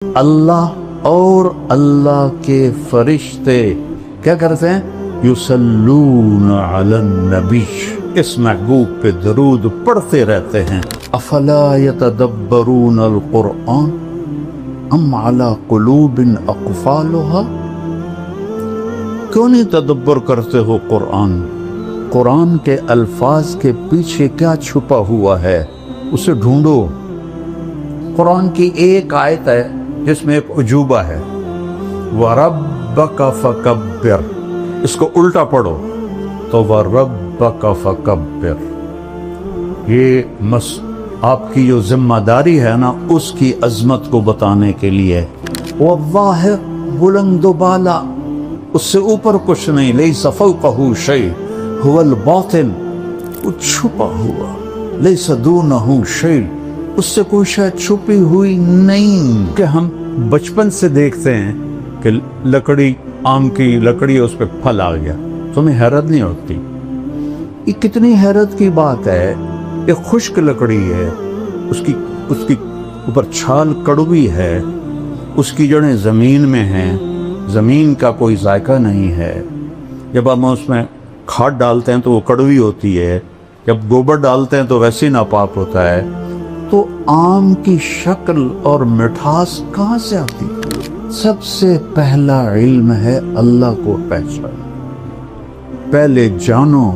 اللہ اور اللہ کے فرشتے کیا کرتے ہیں؟ یصلون علی النبی، اس محبوب پہ درود پڑھتے رہتے ہیں۔ افلا یتدبرون القرآن ام علی قلوب اقفالها، کیوں نہیں تدبر کرتے ہو قرآن؟ قرآن کے الفاظ کے پیچھے کیا چھپا ہوا ہے، اسے ڈھونڈو۔ قرآن کی ایک آیت ہے جس میں ایک عجوبہ ہے، وَرَبَّكَ فَكَبِّرْ، اس کو الٹا پڑھو تو وَرَبَّكَ فَكَبِّرْ، یہ آپ کی جو ذمہ داری ہے نا اس کی عظمت کو بتانے کے لیے۔ واللہ بلند و بالا، اس سے اوپر کچھ نہیں، لیس فوقہ شیء هو الباطن، وہ چھپا ہوا، لیس دونہ شیء، اس سے کوئی شاید چھپی ہوئی نہیں۔ کہ ہم بچپن سے دیکھتے ہیں کہ لکڑی، آم کی لکڑی، اس پہ پھل آ گیا، تمہیں حیرت نہیں ہوتی؟ یہ کتنی حیرت کی بات ہے، ایک خشک لکڑی ہے، اس کی اوپر چھال کڑوی ہے، اس کی جڑیں زمین میں ہیں، زمین کا کوئی ذائقہ نہیں ہے۔ جب ہم اس میں کھاد ڈالتے ہیں تو وہ کڑوی ہوتی ہے، جب گوبر ڈالتے ہیں تو ویسے ناپاک ہوتا ہے۔ تو آم کی شکل اور مٹھاس کہاں سے آتی؟ سب سے پہلا علم ہے اللہ کو پہچان، پہلے جانو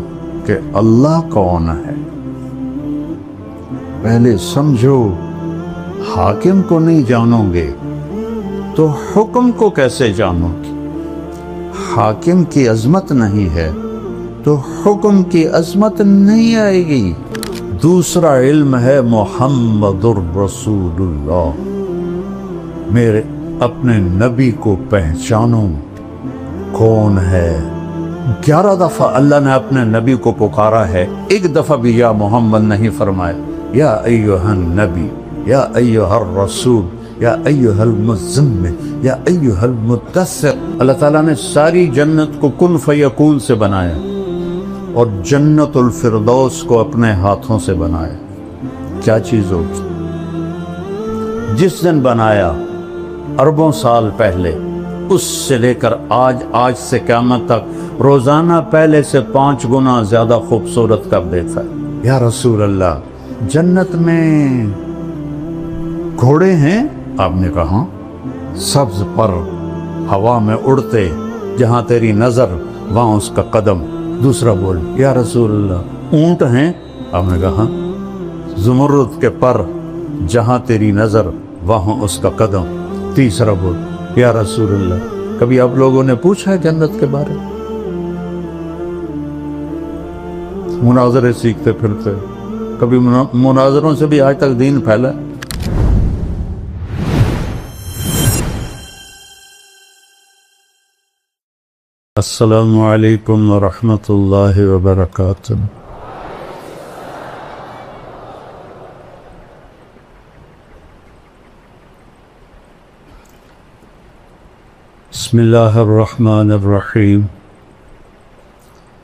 کہ اللہ کون ہے، پہلے سمجھو۔ حاکم کو نہیں جانو گے تو حکم کو کیسے جانو گے؟ حاکم کی عظمت نہیں ہے تو حکم کی عظمت نہیں آئے گی۔ دوسرا علم ہے محمد الرسول اللہ، میرے اپنے نبی کو پہچانو کون ہے۔ 11 دفعہ اللہ نے اپنے نبی کو پکارا ہے، ایک دفعہ بھی یا محمد نہیں فرمایا۔ یا ایھا النبی، یا ایھا الرسول، یا ایھا المزمل، یا ایھا المدثر۔ اللہ تعالیٰ نے ساری جنت کو کن فیکون سے بنایا اور جنت الفردوس کو اپنے ہاتھوں سے بنایا۔ کیا چیز ہوگی؟ جس دن بنایا اربوں سال پہلے، اس سے لے کر آج سے قیامت تک روزانہ پہلے سے 5 گنا زیادہ خوبصورت کر دیتا ہے۔ یا رسول اللہ، جنت میں گھوڑے ہیں؟ آپ نے کہا سبز پر ہوا میں اڑتے، جہاں تیری نظر وہاں اس کا قدم۔ دوسرا بول، یا رسول اللہ اونٹ ہیں؟ آپ نے کہا زمرد کے پر، جہاں تیری نظر وہاں اس کا قدم۔ تیسرا بول، یا رسول اللہ کبھی آپ لوگوں نے پوچھا ہے جنت کے بارے میں؟ مناظرے سیکھتے پھرتے، کبھی مناظروں سے بھی آج تک دین پھیلا ہے؟ السلام علیکم ورحمۃ اللہ وبرکاتہ۔ بسم اللہ الرحمن الرحیم،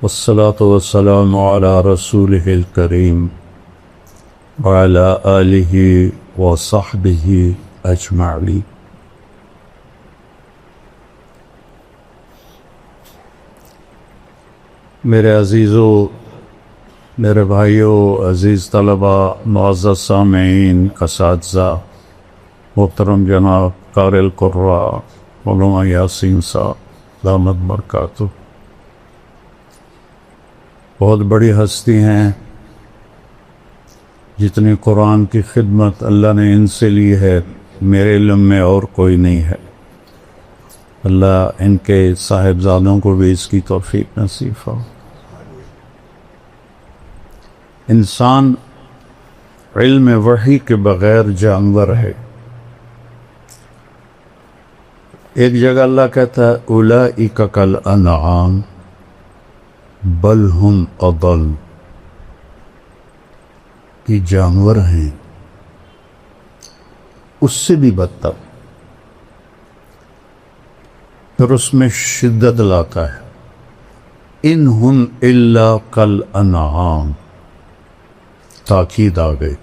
والصلاة والسلام علی رسولہ الکریم وعلی آلہ وصحبہ اجمعین۔ میرے عزیزوں، میرے بھائیوں، عزیز طلبہ، معزز سامعین، اساتذہ، محترم جناب قاری القراء مولانا یاسین صاحب دامت برکاتہ، بہت بڑی ہستی ہیں، جتنی قرآن کی خدمت اللہ نے ان سے لی ہے میرے علم میں اور کوئی نہیں ہے۔ اللہ ان کے صاحبزادوں کو بھی اس کی توفیق نصیب ہو۔ انسان علم وحی کے بغیر جانور ہے۔ ایک جگہ اللہ کہتا ہے اولئک کالانعام بل ہم اضل، کہ جانور ہیں، اس سے بھی بدتر۔ پھر اس میں شدت لاتا ہے، ان ہم الا کالانعام، تاکید آ گئی،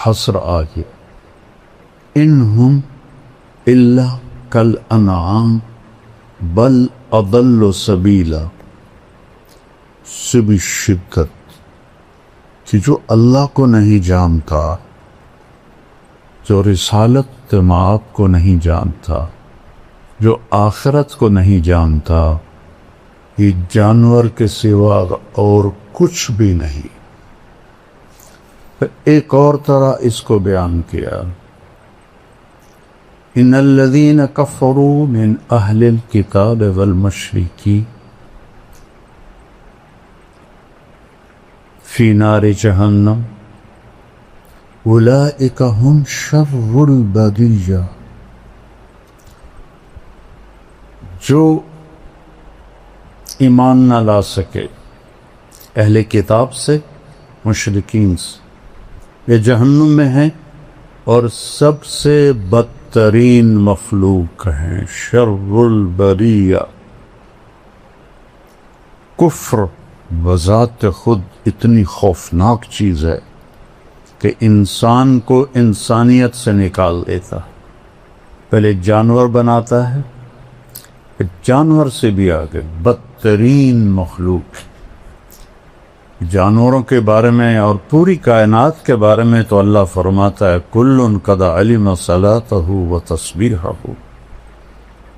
حصر آ گئی، ان ہم الا کالانعام بل اضل سبیلا، سے بھی شدت کہ جو اللہ کو نہیں جانتا، جو رسالت مآب کو نہیں جانتا، جو آخرت کو نہیں جانتا، یہ جانور کے سوا اور کچھ بھی نہیں۔ پھر ایک اور طرح اس کو بیان کیا، ان الذین کفروا من اہل الکتاب والمشرکین فی نار جہنم اولئک ہم شر البریہ، جو ایمان نہ لا سکے اہل کتاب سے، مشرکین سے، یہ جہنم میں ہیں اور سب سے بدترین مخلوق ہیں، شر البریہ۔ کفر بذات خود اتنی خوفناک چیز ہے کہ انسان کو انسانیت سے نکال دیتا، پہلے جانور بناتا ہے، پھر جانور سے بھی آگے بدترین مخلوق۔ جانوروں کے بارے میں اور پوری کائنات کے بارے میں تو اللہ فرماتا ہے کل قد علم صلاته وتسبیحه،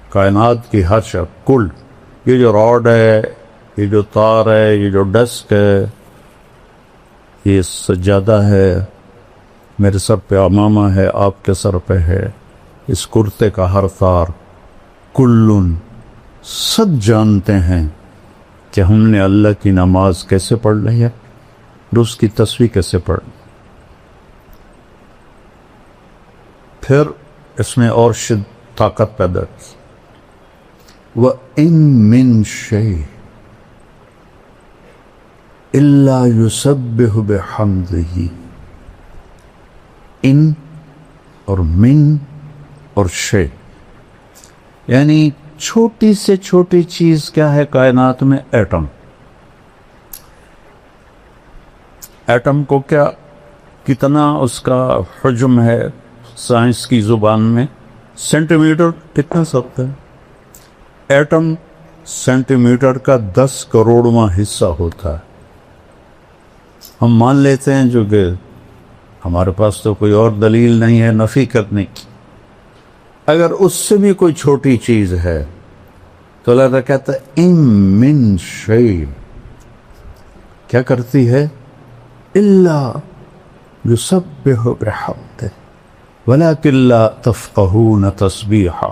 کائنات کی ہر شے، کل، یہ جو راڈ ہے، یہ جو تار ہے، یہ جو ڈسک ہے، یہ سجادہ ہے، میرے سر پہ امامہ ہے، آپ کے سر پہ ہے، اس کرتے کا ہر تار، کلن، سب جانتے ہیں کہ ہم نے اللہ کی نماز کیسے پڑھ لی ہے اور اس کی تسبیح کیسے پڑھ لی۔ پھر اس میں اور طاقت پیدا کی، وَإِن مِّن شَيْءٍ إِلَّا يُسَبِّحُ بِحَمْدِهِ، ان اور من اور شے، یعنی چھوٹی سے چھوٹی چیز کیا ہے کائنات میں؟ ایٹم۔ ایٹم کو کیا، کتنا اس کا حجم ہے سائنس کی زبان میں؟ سینٹی میٹر کتنا سکتا ہے؟ ایٹم سینٹی میٹر کا 10 کروڑواں حصہ ہوتا ہے۔ ہم مان لیتے ہیں جو کہ ہمارے پاس تو کوئی اور دلیل نہیں ہے نفی کرنے کی، اگر اس سے بھی کوئی چھوٹی چیز ہے تو اللہ تعالیٰ کہتا ہے ان من شیء، کیا کرتی ہے؟ الا یسبح بحمدہ ولکن لا تفقہون تسبیحہ۔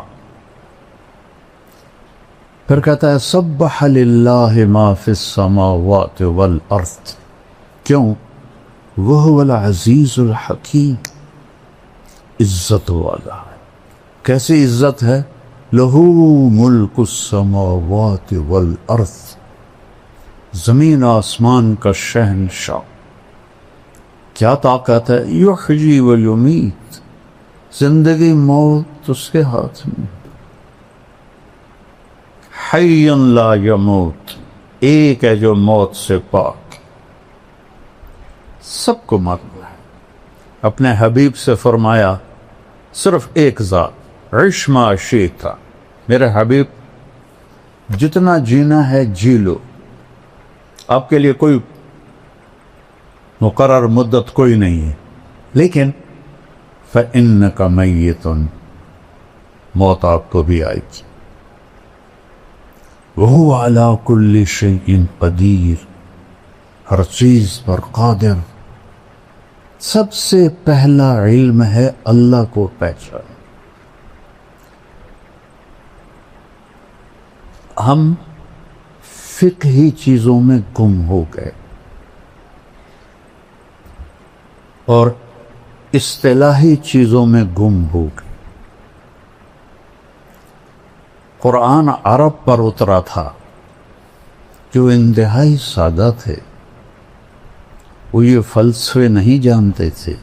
پھر کہتا ہے سبح للہ ما فی السماوات والارض، کیوں؟ وہو العزیز الحکیم، عزت والا ہے۔ کیسی عزت ہے؟ لہو ملک السماوات والارض، زمین آسمان کا شہنشاہ۔ کیا طاقت ہے؟ یحیی و یمیت، زندگی موت اس کے ہاتھ میں، حی لا یموت، ایک ہے جو موت سے پاک، سب کو معلوم ہے۔ اپنے حبیب سے فرمایا صرف ایک ذات، عش ما شئت، میرے حبیب جتنا جینا ہے جی لو، آپ کے لیے کوئی مقرر مدت کوئی نہیں ہے، لیکن فَإِنَّكَ مَيِّتٌ، موت آپ کو بھی آئے گی۔ وَهُوَ عَلَىٰ كُلِّ شَيْءٍ قَدِيرٌ، ہر چیز پر قادر۔ سب سے پہلا علم ہے اللہ کو پہچان۔ ہم فقہی چیزوں میں گم ہو گئے اور اصطلاحی چیزوں میں گم ہو گئے۔ قرآن عرب پر اترا تھا جو انتہائی سادہ تھے، وہ یہ فلسفے نہیں جانتے تھے،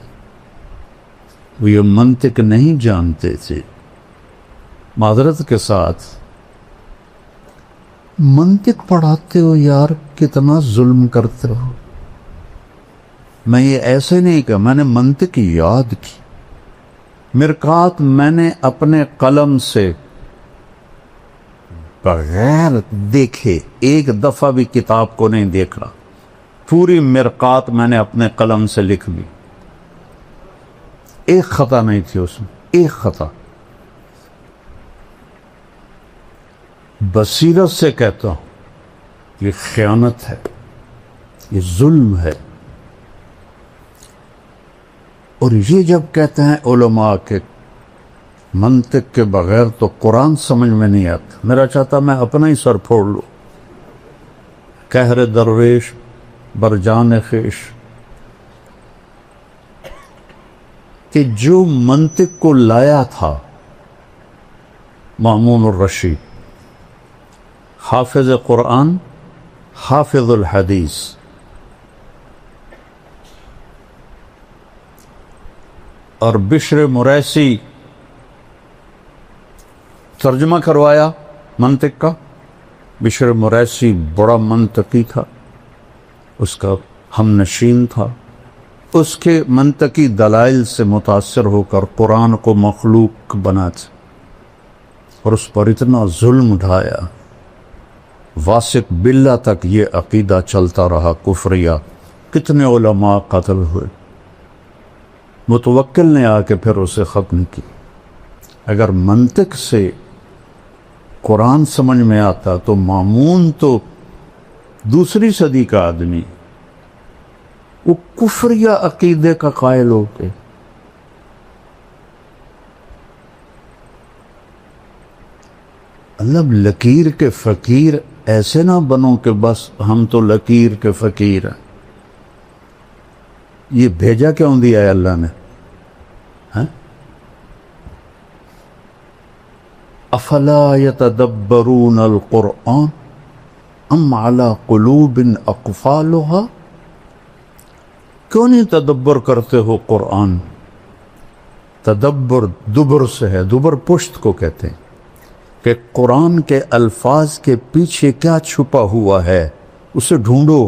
وہ یہ منطق نہیں جانتے تھے۔ معذرت کے ساتھ منطق پڑھاتے ہو یار، کتنا ظلم کرتے ہو۔ میں یہ ایسے نہیں کہ میں نے منطق یاد کی، مرقات میں نے اپنے قلم سے بغیر دیکھے ایک دفعہ بھی کتاب کو نہیں دیکھا، پوری مرقات میں نے اپنے قلم سے لکھ لی، ایک خطا نہیں تھی اس میں، ایک خطا۔ بصیرت سے کہتا ہوں یہ خیانت ہے، یہ ظلم ہے۔ اور یہ جب کہتے ہیں علماء کے منطق کے بغیر تو قرآن سمجھ میں نہیں آتا، میرا چاہتا میں اپنا ہی سر پھوڑ لوں۔ قہر درویش برجان خیش، کہ جو منطق کو لایا تھا مامون الرشید، حافظ قرآن، حافظ الحدیث، اور بشر مریسی ترجمہ کروایا منطق کا۔ بشر مریسی بڑا منطقی تھا، اس کا ہم نشین تھا، اس کے منطقی دلائل سے متاثر ہو کر قرآن کو مخلوق بنا تھا، اور اس پر اتنا ظلم ڈھایا، واسق باللہ تک یہ عقیدہ چلتا رہا کفریہ، کتنے علماء قتل ہوئے۔ متوکل نے آ کے پھر اسے ختم کی۔ اگر منطق سے قرآن سمجھ میں آتا تو مامون تو دوسری صدی کا آدمی، وہ کفریہ عقیدے کا قائل ہوتے۔ مطلب لکیر کے فقیر ایسے نہ بنو کہ بس ہم تو لکیر کے فقیر ہیں۔ یہ بھیجا کیوں دیا ہے اللہ نے؟ افلا یتدبرون القرآن ام علی قلوب اقفالها، کیوں نہیں تدبر کرتے ہو قرآن؟ تدبر دبر سے ہے، دبر پشت کو کہتے ہیں، کہ قرآن کے الفاظ کے پیچھے کیا چھپا ہوا ہے اسے ڈھونڈو۔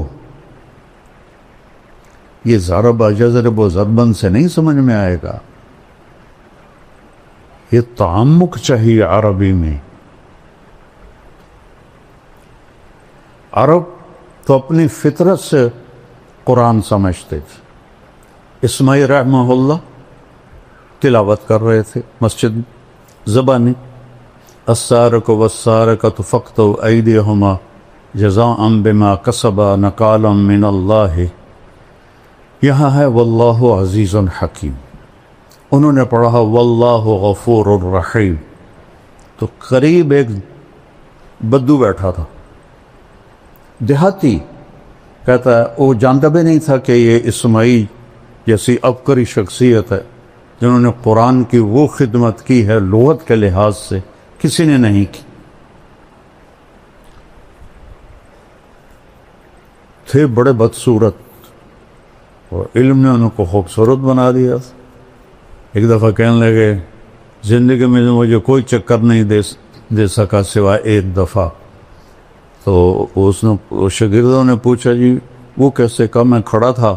یہ ضرب جزرب و ضربن سے نہیں سمجھ میں آئے گا، یہ تعمق چاہیے عربی میں۔ عرب تو اپنی فطرت سے قرآن سمجھتے تھے۔ اسماعیل رحمہ اللہ تلاوت کر رہے تھے مسجد زبانی، السارق والسارقۃ فاقطعوا ایدیہما جزاء بما کسبا نکالا من اللہ، یہاں ہے واللہ عزیز حکیم، انہوں نے پڑھا واللہ غفور الرحیم، تو قریب ایک بدو بیٹھا تھا دیہاتی، کہتا ہے وہ جانتا بھی نہیں تھا کہ یہ اسماعیل جیسی عبقری شخصیت ہے جنہوں نے قرآن کی وہ خدمت کی ہے لغت کے لحاظ سے کسی نے نہیں کی۔ تھے بڑے بدصورت، اور علم نے ان کو خوبصورت بنا دیا۔ ایک دفعہ کہنے لگے زندگی میں مجھے کوئی چکر نہیں دے سکا سوائے ایک دفعہ، تو شاگردوں نے پوچھا جی وہ کیسے؟ کہا میں کھڑا تھا،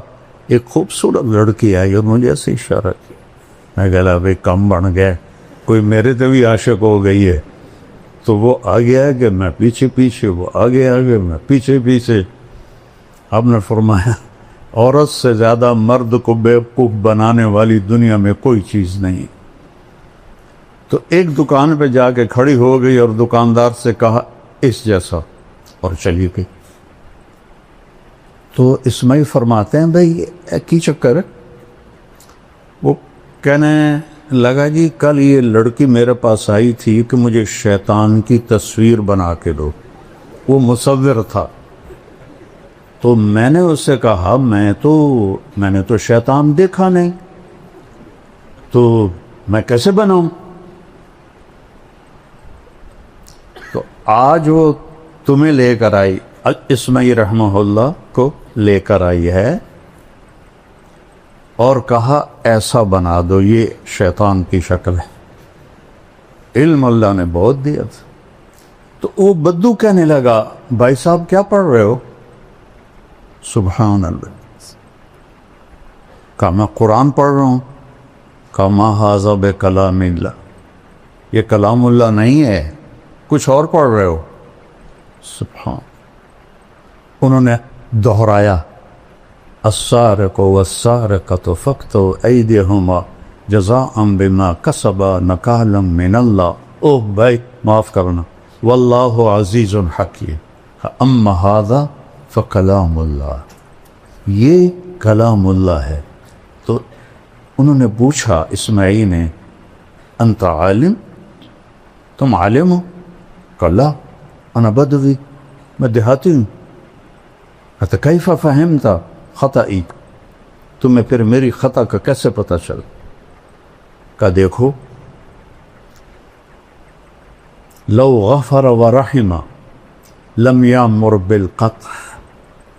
ایک خوبصورت لڑکی آئی اور مجھے ایسے اشارہ کیا، میں کہا بھائی کم بن گیا، کوئی میرے تے بھی عاشق ہو گئی ہے، تو وہ آگے آگے میں پیچھے پیچھے، وہ آگے آگے میں پیچھے پیچھے۔ آپ نے فرمایا عورت سے زیادہ مرد کو بیوقوف بنانے والی دنیا میں کوئی چیز نہیں۔ تو ایک دکان پہ جا کے کھڑی ہو گئی اور دکاندار سے کہا اس جیسا، اور چلی گئی۔ تو اسماعیل فرماتے ہیں بھائی کی چکر ہے؟ وہ کہنے لگا جی کل یہ لڑکی میرے پاس آئی تھی کہ مجھے شیطان کی تصویر بنا کے دو، وہ مصور تھا، تو میں نے اس سے کہا میں نے تو شیطان دیکھا نہیں، تو میں کیسے بناؤں؟ تو آج وہ تمہیں لے کر آئی، اسماعیل رحمہ اللہ کو لے کر آئی ہے اور کہا ایسا بنا دو، یہ شیطان کی شکل ہے۔ علم اللہ نے بہت دیا تھا۔ تو وہ بدو کہنے لگا بھائی صاحب کیا پڑھ رہے ہو؟ سبحان اللہ۔ کہا میں قرآن پڑھ رہا ہوں۔ کما ھذا بکلام اللہ، یہ کلام اللہ نہیں ہے، کچھ اور پڑھ رہے ہو۔ سبحان، انہوں نے دہرایا السارق والسارقۃ فاقطعوا ایدیہما جزاء بما کسبا نکالا من اللہ۔ اوہ بھائی معاف کرنا، واللہ عزیز حکیم، اما ھذا فکلام اللہ، یہ کلام اللہ ہے۔ تو انہوں نے پوچھا اسماعیل نے انت عالم، تم عالم ہو؟ کلا انا بدوی، میں دیہاتی ہوں۔ کیف فہمت خطئی، تمہیں پھر میری خطا کا کیسے پتہ چلا؟ کہ دیکھو لو غفر ورحم لم یامر بالقطع،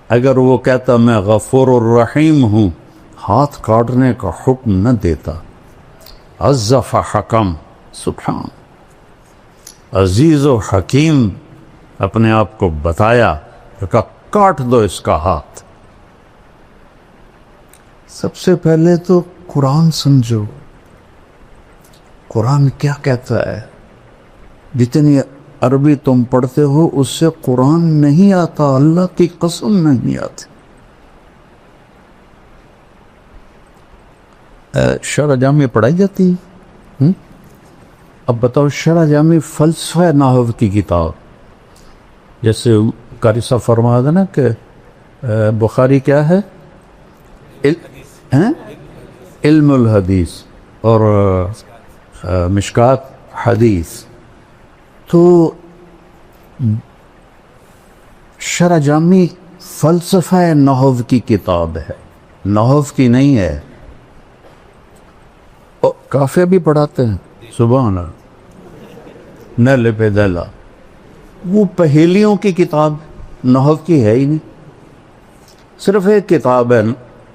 اگر وہ کہتا میں غفور الرحیم ہوں ہاتھ کاٹنے کا حکم نہ دیتا۔ عزف حکم، سبحان، عزیز و حکیم اپنے آپ کو بتایا، کہا کاٹ دو اس کا ہاتھ۔ سب سے پہلے تو قرآن سمجھو، قرآن کیا کہتا ہے؟ جتنی عربی تم پڑھتے ہو اس سے قرآن نہیں آتا، اللہ کی قسم نہیں آتی۔ شرح جامی پڑھائی جاتی ہے؟ اب بتاؤ، شرح جامی فلسفہ نحو کی کتاب، جیسے قاری صاحب فرمایا تھا نا کہ بخاری کیا ہے؟ علم الحدیث اور مشکات حدیث۔ تو شرح جامی فلسفہ نحو کی کتاب ہے، نحو کی نہیں ہے۔ کافیہ بھی پڑھاتے ہیں، سبحان اللہ، نیل پہ دلا، وہ پہیلیوں کی کتاب، نحو کی ہے ہی نہیں۔ صرف ایک کتاب ہے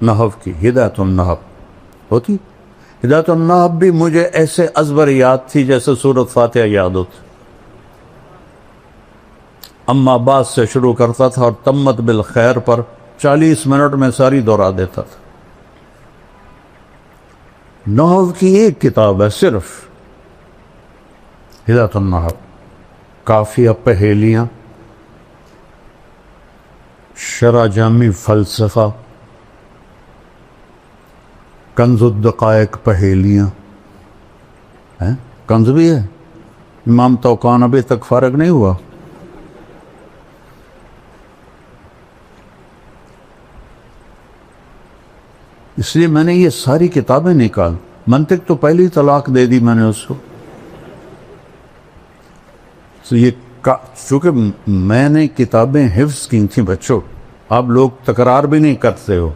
نحو کی، ہدایت النحو ہوتی۔ ہدایت النحو بھی مجھے ایسے ازبر یاد تھی جیسے سورۃ فاتحہ یاد ہوتی۔ اما بعد سے شروع کرتا تھا اور تمت بالخیر پر 40 منٹ میں ساری دہرا دیتا تھا۔ نحو کی ایک کتاب ہے صرف، ہدایت النحو، کافیہ پہیلیاں، شرح جامی فلسفہ، کنز الدقائق پہیلیاں، کنز بھی ہے۔ امام توقان ابھی تک فارغ نہیں ہوا۔ اس لیے میں نے یہ ساری کتابیں نکال، منطق تو پہلی طلاق دے دی میں نے اس کو۔ تو یہ چونکہ میں نے کتابیں حفظ کی تھیں بچوں، آپ لوگ تکرار بھی نہیں کرتے ہو،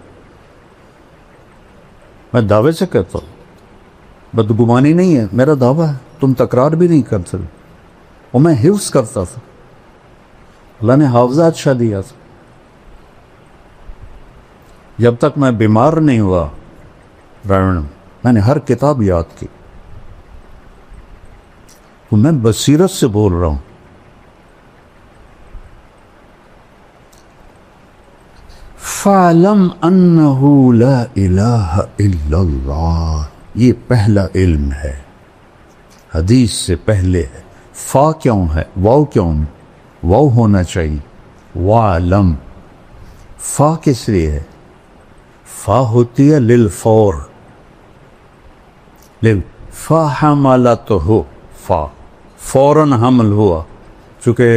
میں دعوے سے کہتا ہوں، بدگمانی نہیں ہے، میرا دعویٰ ہے، تم تکرار بھی نہیں کرتے، اور میں حفظ کرتا تھا، اللہ نے حافظہ اچھا دیا تھا۔ جب تک میں بیمار نہیں ہوا میں نے ہر کتاب یاد کی، تو میں بصیرت سے بول رہا ہوں۔ فَعْلَمْ أَنَّهُ لَا إِلَهَ إِلَّا اللَّهُ، یہ پہلا علم ہے، حدیث سے پہلے ہے۔ فا کیوں ہے؟ واو کیوں؟ واو ہونا چاہیے، وَعْلَمْ۔ فا کس لیے ہے؟ فا ہوتی ہے للفور، فَحَمَلَتْهُ، فا فوراً حمل ہوا، چونکہ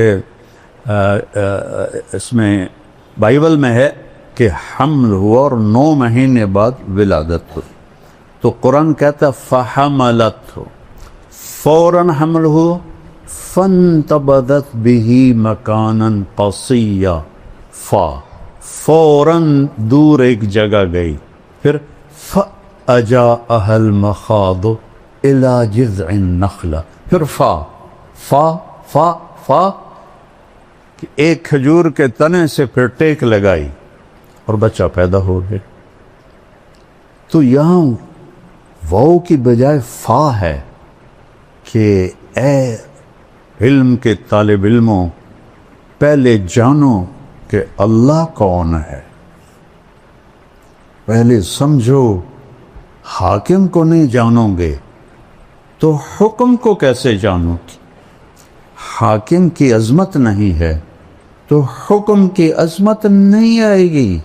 اس میں بائبل میں ہے کہ حمل ہوا اور 9 مہینے بعد ولادت ہوئی، تو قرآن کہتا ہے فَحَمَلَتْهُ، فوراً حمل ہوا، فَانْتَبَذَتْ بِهِ مَكَانًا قَصِيًّا، فوراً دور ایک جگہ گئی، پھر فَأَجَاءَهَا الْمَخَاضُ إِلَى جِذْعِ النَّخْلَةِ، پھر فا کہ ایک کھجور کے تنے سے پھر ٹیک لگائی اور بچہ پیدا ہو گیا۔ تو یہاں واو کی بجائے فا ہے کہ اے علم کے طالب علموں، پہلے جانو کہ اللہ کون ہے، پہلے سمجھو حاکم کو نہیں جانو گے تو حکم کو کیسے جانو گے؟ حاکم کی عظمت نہیں ہے تو حکم کی عظمت نہیں آئے گی۔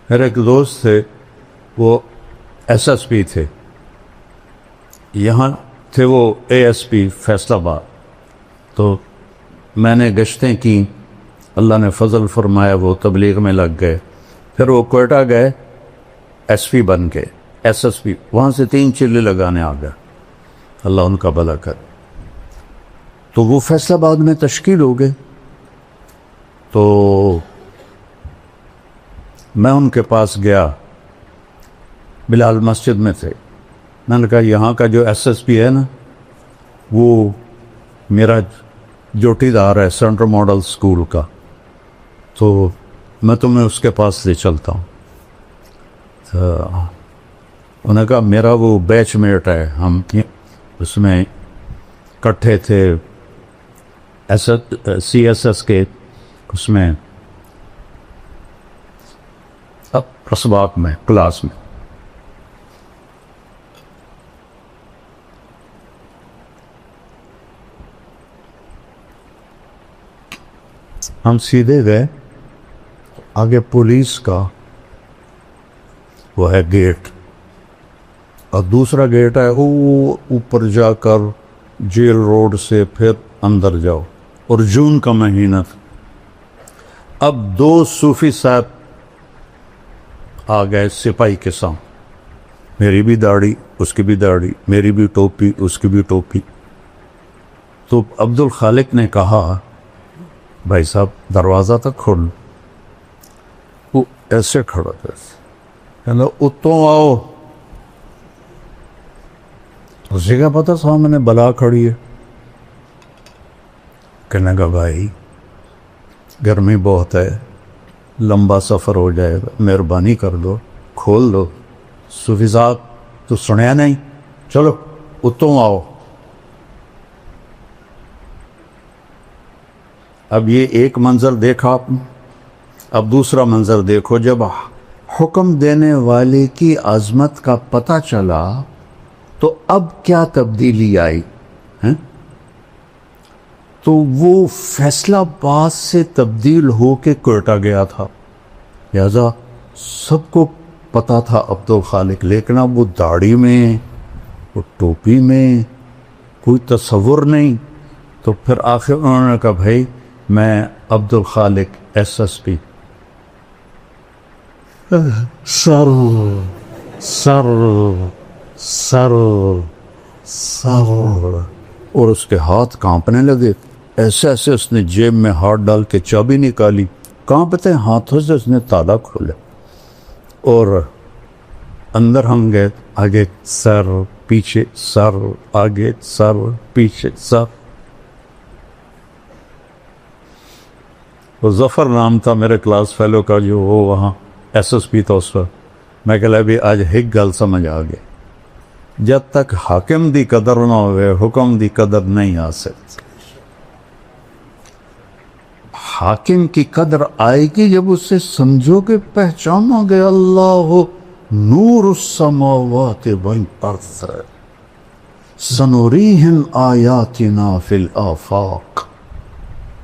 میرے ایک دوست تھے، وہ ایس پی تھے، یہاں تھے وہ ASP فیصل آباد۔ تو میں نے گشتیں کی، اللہ نے فضل فرمایا، وہ تبلیغ میں لگ گئے، پھر وہ کوئٹہ گئے SP بن کے، SSP، وہاں سے 3 چلے لگانے آ گئے، اللہ ان کا بھلا کر۔ تو وہ فیصل آباد میں تشکیل ہو گئے، تو میں ان کے پاس گیا، بلال مسجد میں تھے، میں نے کہا یہاں کا جو SSP ہے نا، وہ میرا جوٹی دار ہے سینٹرل ماڈل اسکول کا، تو میں تمہیں اس کے پاس لے چلتا ہوں۔ تو انہوں نے کہا میرا وہ بیچ میٹ ہے، ہم اس میں کٹھے تھے CSS کے، اس میں اسباق میں کلاس میں۔ ہم سیدھے گئے، آگے پولیس کا وہ ہے گیٹ، اور دوسرا گیٹ ہے وہ اوپر جا کر جیل روڈ سے پھر اندر جاؤ، اور جون کا مہینہ تھا۔ اب 2 صوفی صاحب آ گئے سپاہی کے سامنے، میری بھی داڑھی، اس کی بھی داڑھی، میری بھی ٹوپی، اس کی بھی ٹوپی۔ تو عبد الخالق نے کہا بھائی صاحب دروازہ تک کھول۔ وہ ایسے کھڑا تھا، کہنا اتوں آؤ۔ اسی کا پتہ سامنے بلا کھڑی ہے، کہنے کا بھائی گرمی بہت ہے، لمبا سفر ہو جائے گا، مہربانی کر دو، کھول دو۔ صوفی صاحب تو سنیا نہیں، چلو اتوں آؤ۔ اب یہ ایک منظر دیکھا آپ نے، اب دوسرا منظر دیکھو، جب حکم دینے والے کی عظمت کا پتہ چلا تو اب کیا تبدیلی آئی ہیں؟ تو وہ فیصل آباد سے تبدیل ہو کے کوئٹہ گیا تھا، لہذا سب کو پتا تھا عبد الخالق، لیکن اب وہ داڑھی میں، وہ ٹوپی میں کوئی تصور نہیں۔ تو پھر آخر انہوں نے کہا بھائی میں عبد الخالق SSP۔ سر سر سر سر، اور اس کے ہاتھ کانپنے لگے، ایسے ایسے اس نے جیب میں ہاتھ ڈال کے چابی نکالی، کانپتے ہاتھوں سے اس نے تالا کھولا، اور اندر ہم گئے، آگے سر پیچھے سر، آگے سر پیچھے سر۔ وہ ظفر نام تھا میرے کلاس فیلو کا، جو وہ وہاں SSP تھا اس پر۔ میں کہا بھی آج ایک گل سمجھ آ گئی، جب تک حاکم دی قدر نہ ہوئے حکم دی قدر نہیں آ سکتی۔ حاکم کی قدر آئے گی جب اسے سمجھو گے، پہچانو گے، اللہ نور السماوات والارض سنریہم آیاتنا فی الآفاق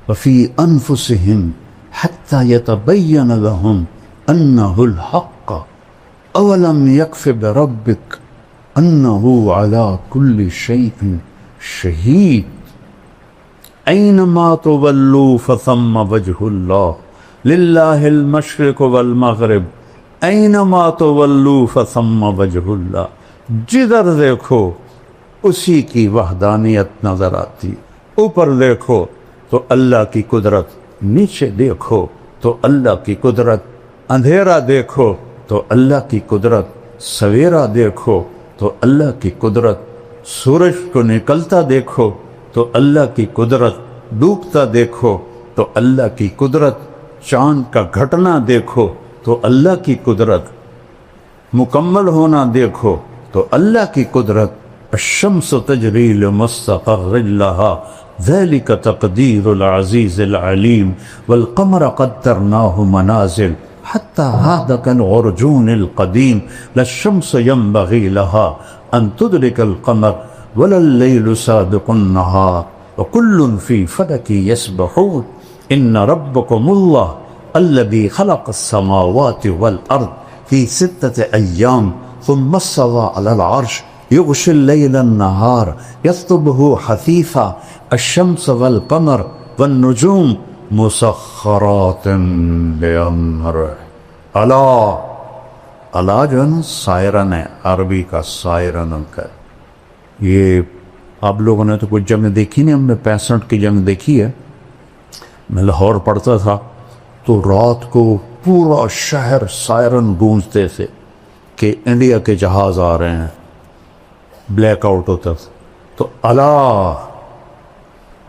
وفی انفسہم حتی یتبین لہم انہ الحق اولم یکف بربک انہ علی کل شیء شہید اینما تولوا فثم وجہ اللہ للہ المشرق والمغرب اینما تولوا فثم وجہ اللہ۔ جدھر دیکھو اسی کی وحدانیت نظر آتی، اوپر دیکھو تو اللہ کی قدرت، نیچے دیکھو تو اللہ کی قدرت، اندھیرا دیکھو تو اللہ کی قدرت، سویرا دیکھو تو اللہ کی قدرت، سورج کو نکلتا دیکھو تو اللہ کی قدرت، ڈوبتا دیکھو تو اللہ کی قدرت، چاند کا گھٹنا دیکھو تو اللہ کی قدرت، مکمل ہونا دیکھو تو اللہ کی قدرت۔ الشمس تجری لمستقر لها ذلك تقدیر العزیز العلیم والقمر قدرناه منازل حتى هذا كالعرجون القديم لا الشمس ينبغي لها أن تدرك القمر ولا الليل سابق النهار وكل في فلك يسبحون إن ربكم الله الذي خلق السماوات والأرض في 6 أيام ثم استوى على العرش يغشي الليل النهار يطلبه حثيثا الشمس والقمر والنجوم مسخرات بأمره اللہ اللہ جو ہے نا سائرن ہے، عربی کا سائرن کا. یہ آپ لوگوں نے تو کچھ جنگ دیکھی نہیں، ہم نے 65 کی جنگ دیکھی ہے. میں لاہور پڑھتا تھا تو رات کو پورا شہر سائرن گونجتے تھے کہ انڈیا کے جہاز آ رہے ہیں، بلیک آؤٹ ہوتا تھا. تو اللہ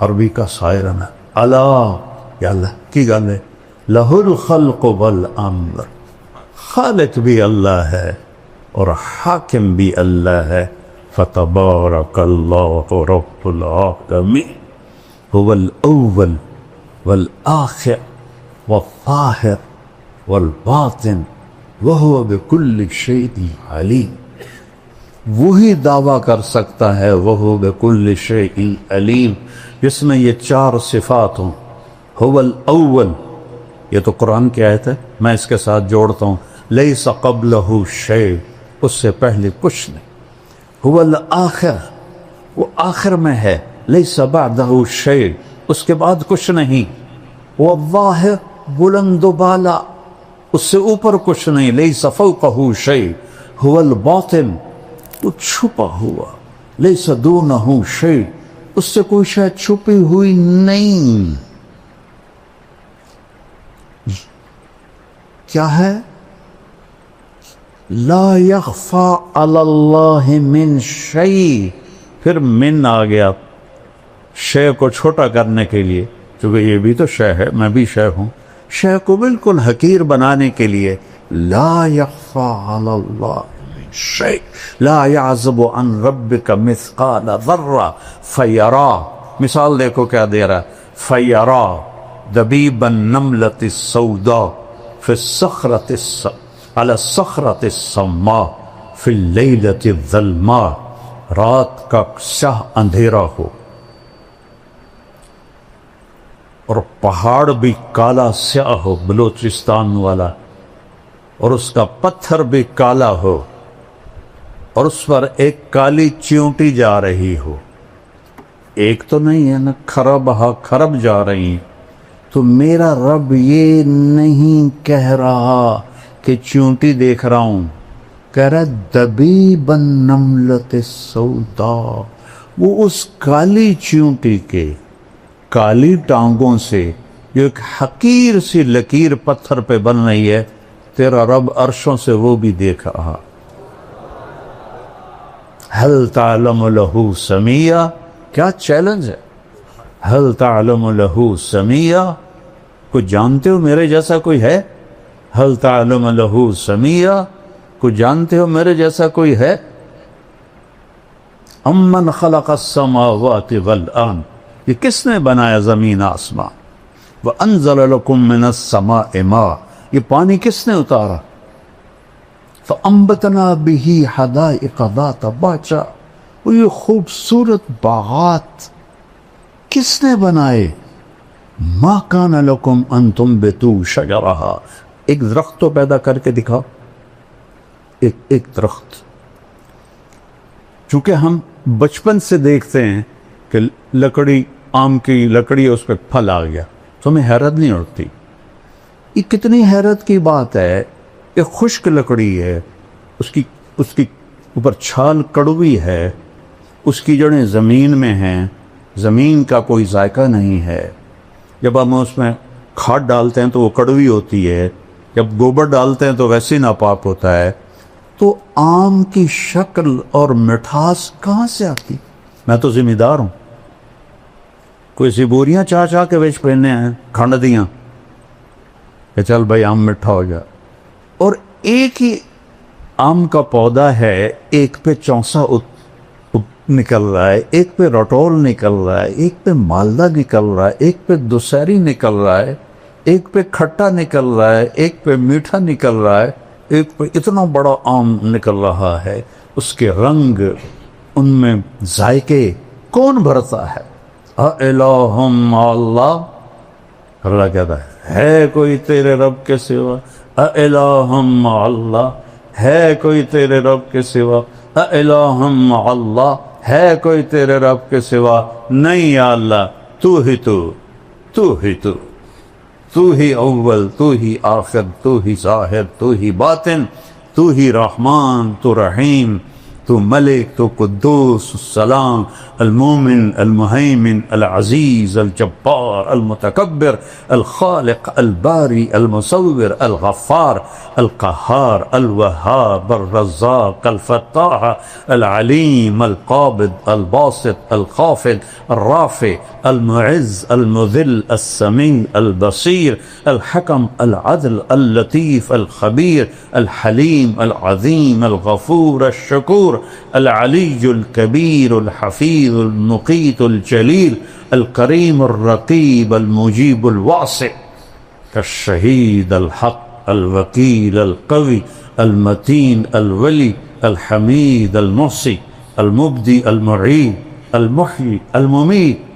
عربی کا سائرن ہے. اللہ یا اللہ کی گل ہے، لہ الخلق والامر، خالق بھی اللہ ہے اور حاکم بھی اللہ ہے. فتبارک اللہ رب العالمین هو الاول والآخر والظاہر والباطن وهو بكل شيء علیم. وہی دعویٰ کر سکتا ہے وهو بكل شيء علیم جس میں یہ 4 صفات ہوں. هو الاول، یہ تو قرآن کی آیت ہے، میں اس کے ساتھ جوڑتا ہوں لیس قبلہ شیء، اس سے پہلے کچھ نہیں. هو الآخر، وہ آخر میں ہے. لیس بعدہ شیء، اس کے بعد کچھ نہیں. وہ الظاہر، بلند و بالا، اس سے اوپر کچھ نہیں. لیس فوقہ شیء. هو الباطن، وہ چھپا ہوا. لیس دونہ شیء، اس سے کوئی شاید چھپی ہوئی نہیں. کیا ہے؟ لا یخفی علی اللہ من شیء. پھر من آ گیا شے کو چھوٹا کرنے کے لیے، کیونکہ یہ بھی تو شے ہے، میں بھی شے ہوں. شے کو بالکل حقیر بنانے کے لیے لا یخفی علی اللہ من شیء لا یعزب عن ربک مثقال ذرہ فیرا. مثال دیکھو کیا دے رہا ہے، فیرا دبیب النملۃ السوداء فی الصخرۃ علی الصخرۃ الصماء فی اللیلۃ الظلماء. رات کا سیاہ اندھیرا ہو اور پہاڑ بھی کالا سیاہ ہو، بلوچستان والا، اور اس کا پتھر بھی کالا ہو اور اس پر ایک کالی چیونٹی جا رہی ہو. ایک تو نہیں ہے نا، کھرب ہا کھرب جا رہی ہیں. تو میرا رب یہ نہیں کہہ رہا کہ چیونٹی دیکھ رہا ہوں، کہہ رہا دبیب النملۃ السوداء. وہ اس کالی چیونٹی کے کالی ٹانگوں سے جو ایک حقیر سی لکیر پتھر پہ بن رہی ہے، تیرا رب عرشوں سے وہ بھی دیکھ رہا. هل تعلم له سمیہ، کیا چیلنج ہے. هل تعلم له سمیہ، کچھ جانتے ہو میرے جیسا کوئی ہے؟ هل تعلم له سمیہ، کچھ جانتے ہو میرے جیسا کوئی ہے؟ امن خلق السماوات والارض، یہ کس نے بنایا زمین آسمان. وانزل لکم من السماء ماء، یہ پانی کس نے اتارا. فانبتنا به حدائق ذات بہجہ، وہ یہ خوبصورت باغات کس نے بنائے. ما کان لکم ان تنبتوا شجرہا، ایک درخت تو پیدا کر کے دکھاؤ، ایک درخت. چونکہ ہم بچپن سے دیکھتے ہیں کہ لکڑی، آم کی لکڑی ہے، اس پہ پھل آ گیا، تو ہمیں حیرت نہیں اٹھتی. یہ کتنی حیرت کی بات ہے. ایک خشک لکڑی ہے، اس کی اوپر چھال کڑوی ہے، اس کی جڑیں زمین میں ہیں، زمین کا کوئی ذائقہ نہیں ہے. جب ہم اس میں کھاد ڈالتے ہیں تو وہ کڑوی ہوتی ہے، جب گوبر ڈالتے ہیں تو ویسے ناپاک ہوتا ہے. تو آم کی شکل اور مٹھاس کہاں سے آتی؟ میں تو ذمہ دار ہوں. کوئی سی بوریاں چاہ چاہ کے بیچ پہنے ہیں کھنڈ دیاں کہ چل بھائی آم مٹھا ہو جائے. اور ایک ہی آم کا پودا ہے، ایک پہ چونسا نکل رہا ہے، ایک پہ رٹول نکل رہا ہے، ایک پہ مالدہ نکل رہا ہے، ایک پہ دوسری نکل رہا ہے. ایک پہ کھٹا نکل رہا ہے، ایک پہ میٹھا نکل رہا ہے، ایک پہ اتنا بڑا آم نکل رہا ہے، اس کے رنگ، ان میں ذائقے کون بھرتا ہے؟ اَإِلَٰهٌ مَّعَ اللَّهِ، اللہ کہتا ہے کوئی تیرے رب کے سوا؟ اَإِلَٰهٌ مَّعَ اللَّهِ، ہے کوئی تیرے رب کے سوا؟ اَإِلَٰهٌ مَّعَ اللَّهِ، ہے کوئی تیرے رب کے سوا؟ نہیں یا اللہ، تو ہی تو ہی تو ہی اول، تو ہی آخر، تو ہی ظاہر، تو ہی باطن، تو ہی رحمان، تو رحیم، تو ملک، تو قدوس، السلام، المومن، المہیمن، العزیز، الجبار، المتکبر، الخالق، الباری، المصور، الغفار، القہار، الوہاب، الرزاق، الفتاح، العلیم، القابض، الباسط، الخافض، الرافع، المعز، المذل، السمیع، البصیر، الحکم، العدل، اللطیف، الخبیر، الحلیم، العظیم، الغفور، الشکور، العلی الکبیر، الحفیظ، المقیت، الجلیل، الکریم، الرقیب، المجیب، الواسع، الشہید، الحق، الوکیل، القوی، المتین، الولی، الحمید، المحصی، المبدی، المعید، المحیی، الممیت،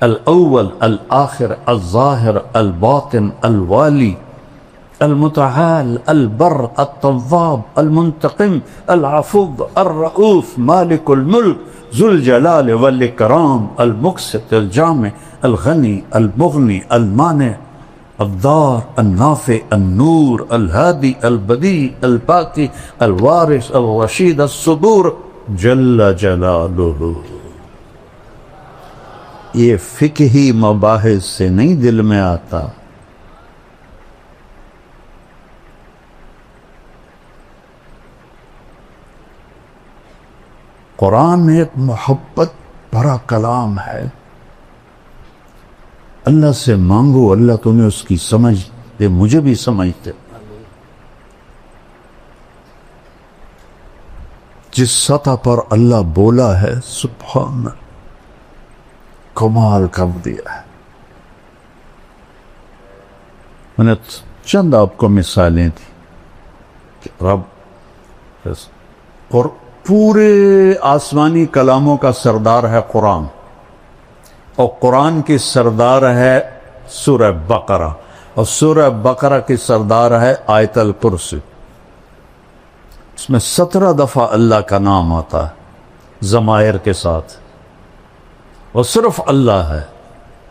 الاول، الآخر، الظاہر، الباطن، الوالی، المتعال، البر، التواب، المنتقم، العفو، الرؤوف، مالک الملک، ذو الجلال والاکرام، المقسط، الجامع، الغنی، المغنی، المانع، الضار، النافع، النور، الہادی، البدیع، الباقی، الوارث، الرشید، الصبور، جل جلالہ۔ یہ فقہی مباحث سے نہیں دل میں آتا، قرآن ایک محبت بھرا کلام ہے۔ اللہ سے مانگو، اللہ تمہیں اس کی سمجھ دے، مجھے بھی سمجھ دے۔ جس سطح پر اللہ بولا ہے، سبحان، کمال کر دیا ہے۔ میں نے چند آپ کو مثالیں دی کہ رب اور پورے آسمانی کلاموں کا سردار ہے قرآن، اور قرآن کی سردار ہے سورہ بقرہ، اور سورہ بقرہ کی سردار ہے آیت الکرسی۔ اس میں 17 دفعہ اللہ کا نام آتا ہے ضمائر کے ساتھ، اور صرف اللہ ہے۔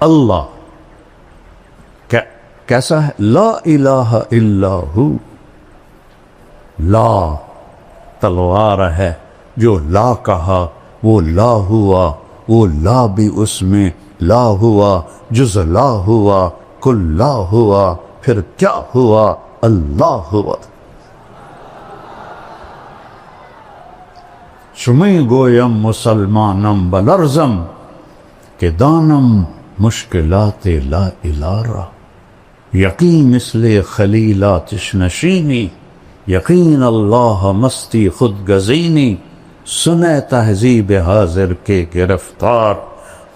اللہ کیسا ہے؟ لا الہ الا ہو، لا تلوار ہے، جو لا کہا وہ لا ہوا، وہ لا بھی اس میں لا ہوا، جز لا ہوا، کل لا ہوا، پھر کیا ہوا؟ اللہ ہوا۔ شمی گویم مسلمانم بلرزم، کہ دانم مشکلات لا الہ، یقین مثل خلیلات نشینی، یقین اللہ مستی خود گزینی، سنے تہذیب حاضر کے گرفتار،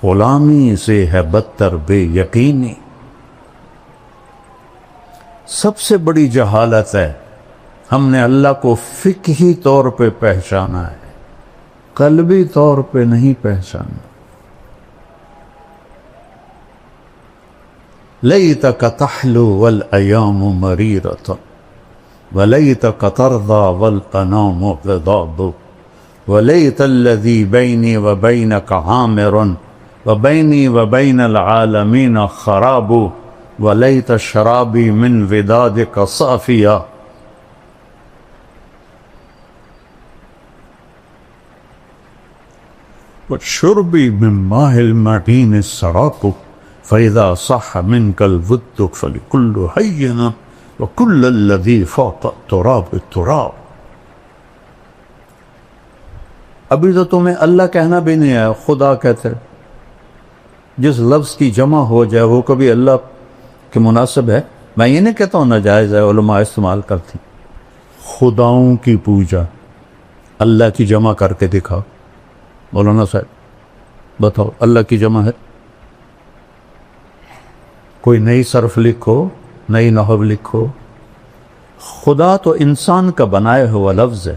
غلامی سے ہے بدتر بے یقینی۔ سب سے بڑی جہالت ہے ہم نے اللہ کو فقہی طور پہ پہچانا ہے، قلبی طور پہ نہیں پہچانا۔ لیتک تحلو والایام مریرۃ، ولیتک ترضى والانام غضاب، ولیت الذی بینی وبینک عامر، وبینی وبین العالمین خراب، ولیت شرابی من ودادک صافیا۔ وشربی من ماء المعین السراق، فإذا صح منك الود فلكل حين، وكل الذي فوق التراب التراب۔ ابھی تو تمہیں اللہ کہنا بھی نہیں ہے، خدا کہتے۔ جس لفظ کی جمع ہو جائے وہ کبھی اللہ کے مناسب ہے؟ میں یہ نہیں کہتا ہوں ناجائز ہے، علماء استعمال کرتی۔ خداؤں کی پوجا اللہ کی جمع کر کے دکھاؤ، مولانا صاحب بتاؤ اللہ کی جمع ہے؟ کوئی نئی صرف لکھو، نئی نحو لکھو. خدا تو انسان کا بنایا ہوا لفظ ہے،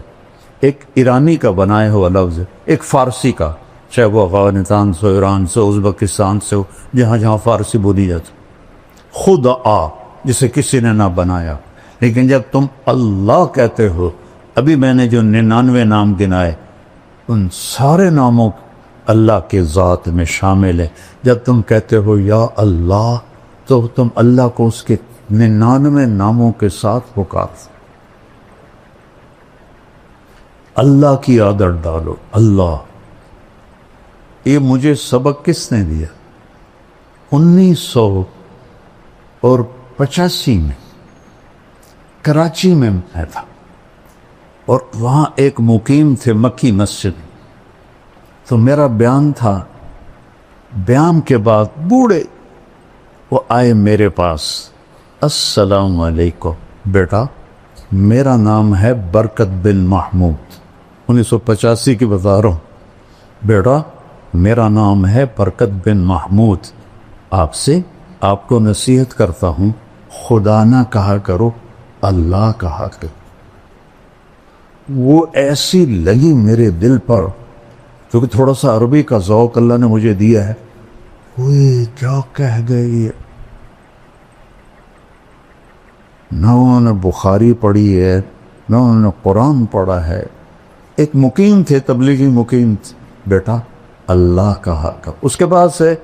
ایک ایرانی کا بنایا ہوا لفظ ہے، ایک فارسی کا، چاہے وہ افغانستان سے، ایران سے، ازبکستان سے ہو، جہاں جہاں فارسی بولی جاتی. خدا جسے کسی نے نہ بنایا. لیکن جب تم اللہ کہتے ہو، ابھی میں نے جو 99 نام گنائے ان سارے ناموں اللہ کے ذات میں شامل ہے. جب تم کہتے ہو یا اللہ تو تم اللہ کو اس کے 99 ناموں کے ساتھ پکار. اللہ کی عادت ڈالو. اللہ، یہ مجھے سبق کس نے دیا؟ 1985 میں کراچی میں میں تھا، اور وہاں ایک مقیم تھے مکی مسجد. تو میرا بیان تھا، بیان کے بعد بوڑھے وہ آئے میرے پاس. السلام علیکم بیٹا، میرا نام ہے برکت بن محمود. 1985 کی بتا رہا ہوں. بیٹا میرا نام ہے برکت بن محمود، آپ کو نصیحت کرتا ہوں، خدا نہ کہا کرو، اللہ کہا کرو. وہ ایسی لگی میرے دل پر، کیونکہ تھوڑا سا عربی کا ذوق اللہ نے مجھے دیا ہے. وہ کیا کہہ گئی، نہ انہوں نے بخاری پڑھی ہے، نہ انہوں نے قرآن پڑھا ہے. ایک مقیم تھے، تبلیغی مقیم تھے. بیٹا اللہ کہا کرو. اس کے بعد سے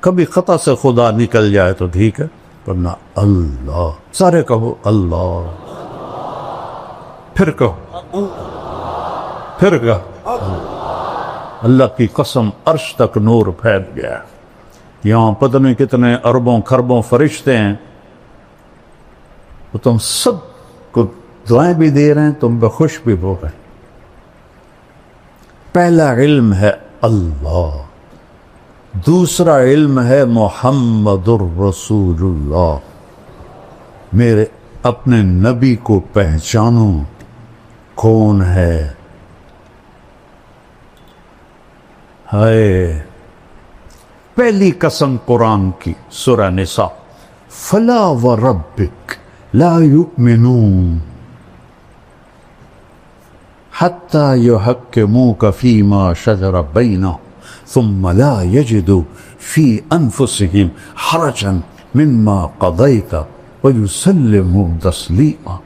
کبھی خطا سے خدا نکل جائے تو ٹھیک ہے، ورنہ اللہ. سارے کہو اللہ، پھر کہو، پھر کہو. اللہ کی قسم عرش تک نور پھیل گیا. یہاں پتہ نہیں کتنے اربوں خربوں فرشتے ہیں، وہ تم سب کو دعائیں بھی دے رہے ہیں، تم پہ خوش بھی ہو رہے ہیں. پہلا علم ہے اللہ، دوسرا علم ہے محمد الرسول اللہ. میرے اپنے نبی کو پہچانو کون ہے. ہائے، پہلی قسم قرآن کی سورہ نساء، فلا وربک لا یؤمنون حتی یحکموک فیما شجر بینہم ثم لا یجدوا فی انفسہم حرجا مما قضیت ویسلموا تسلیما.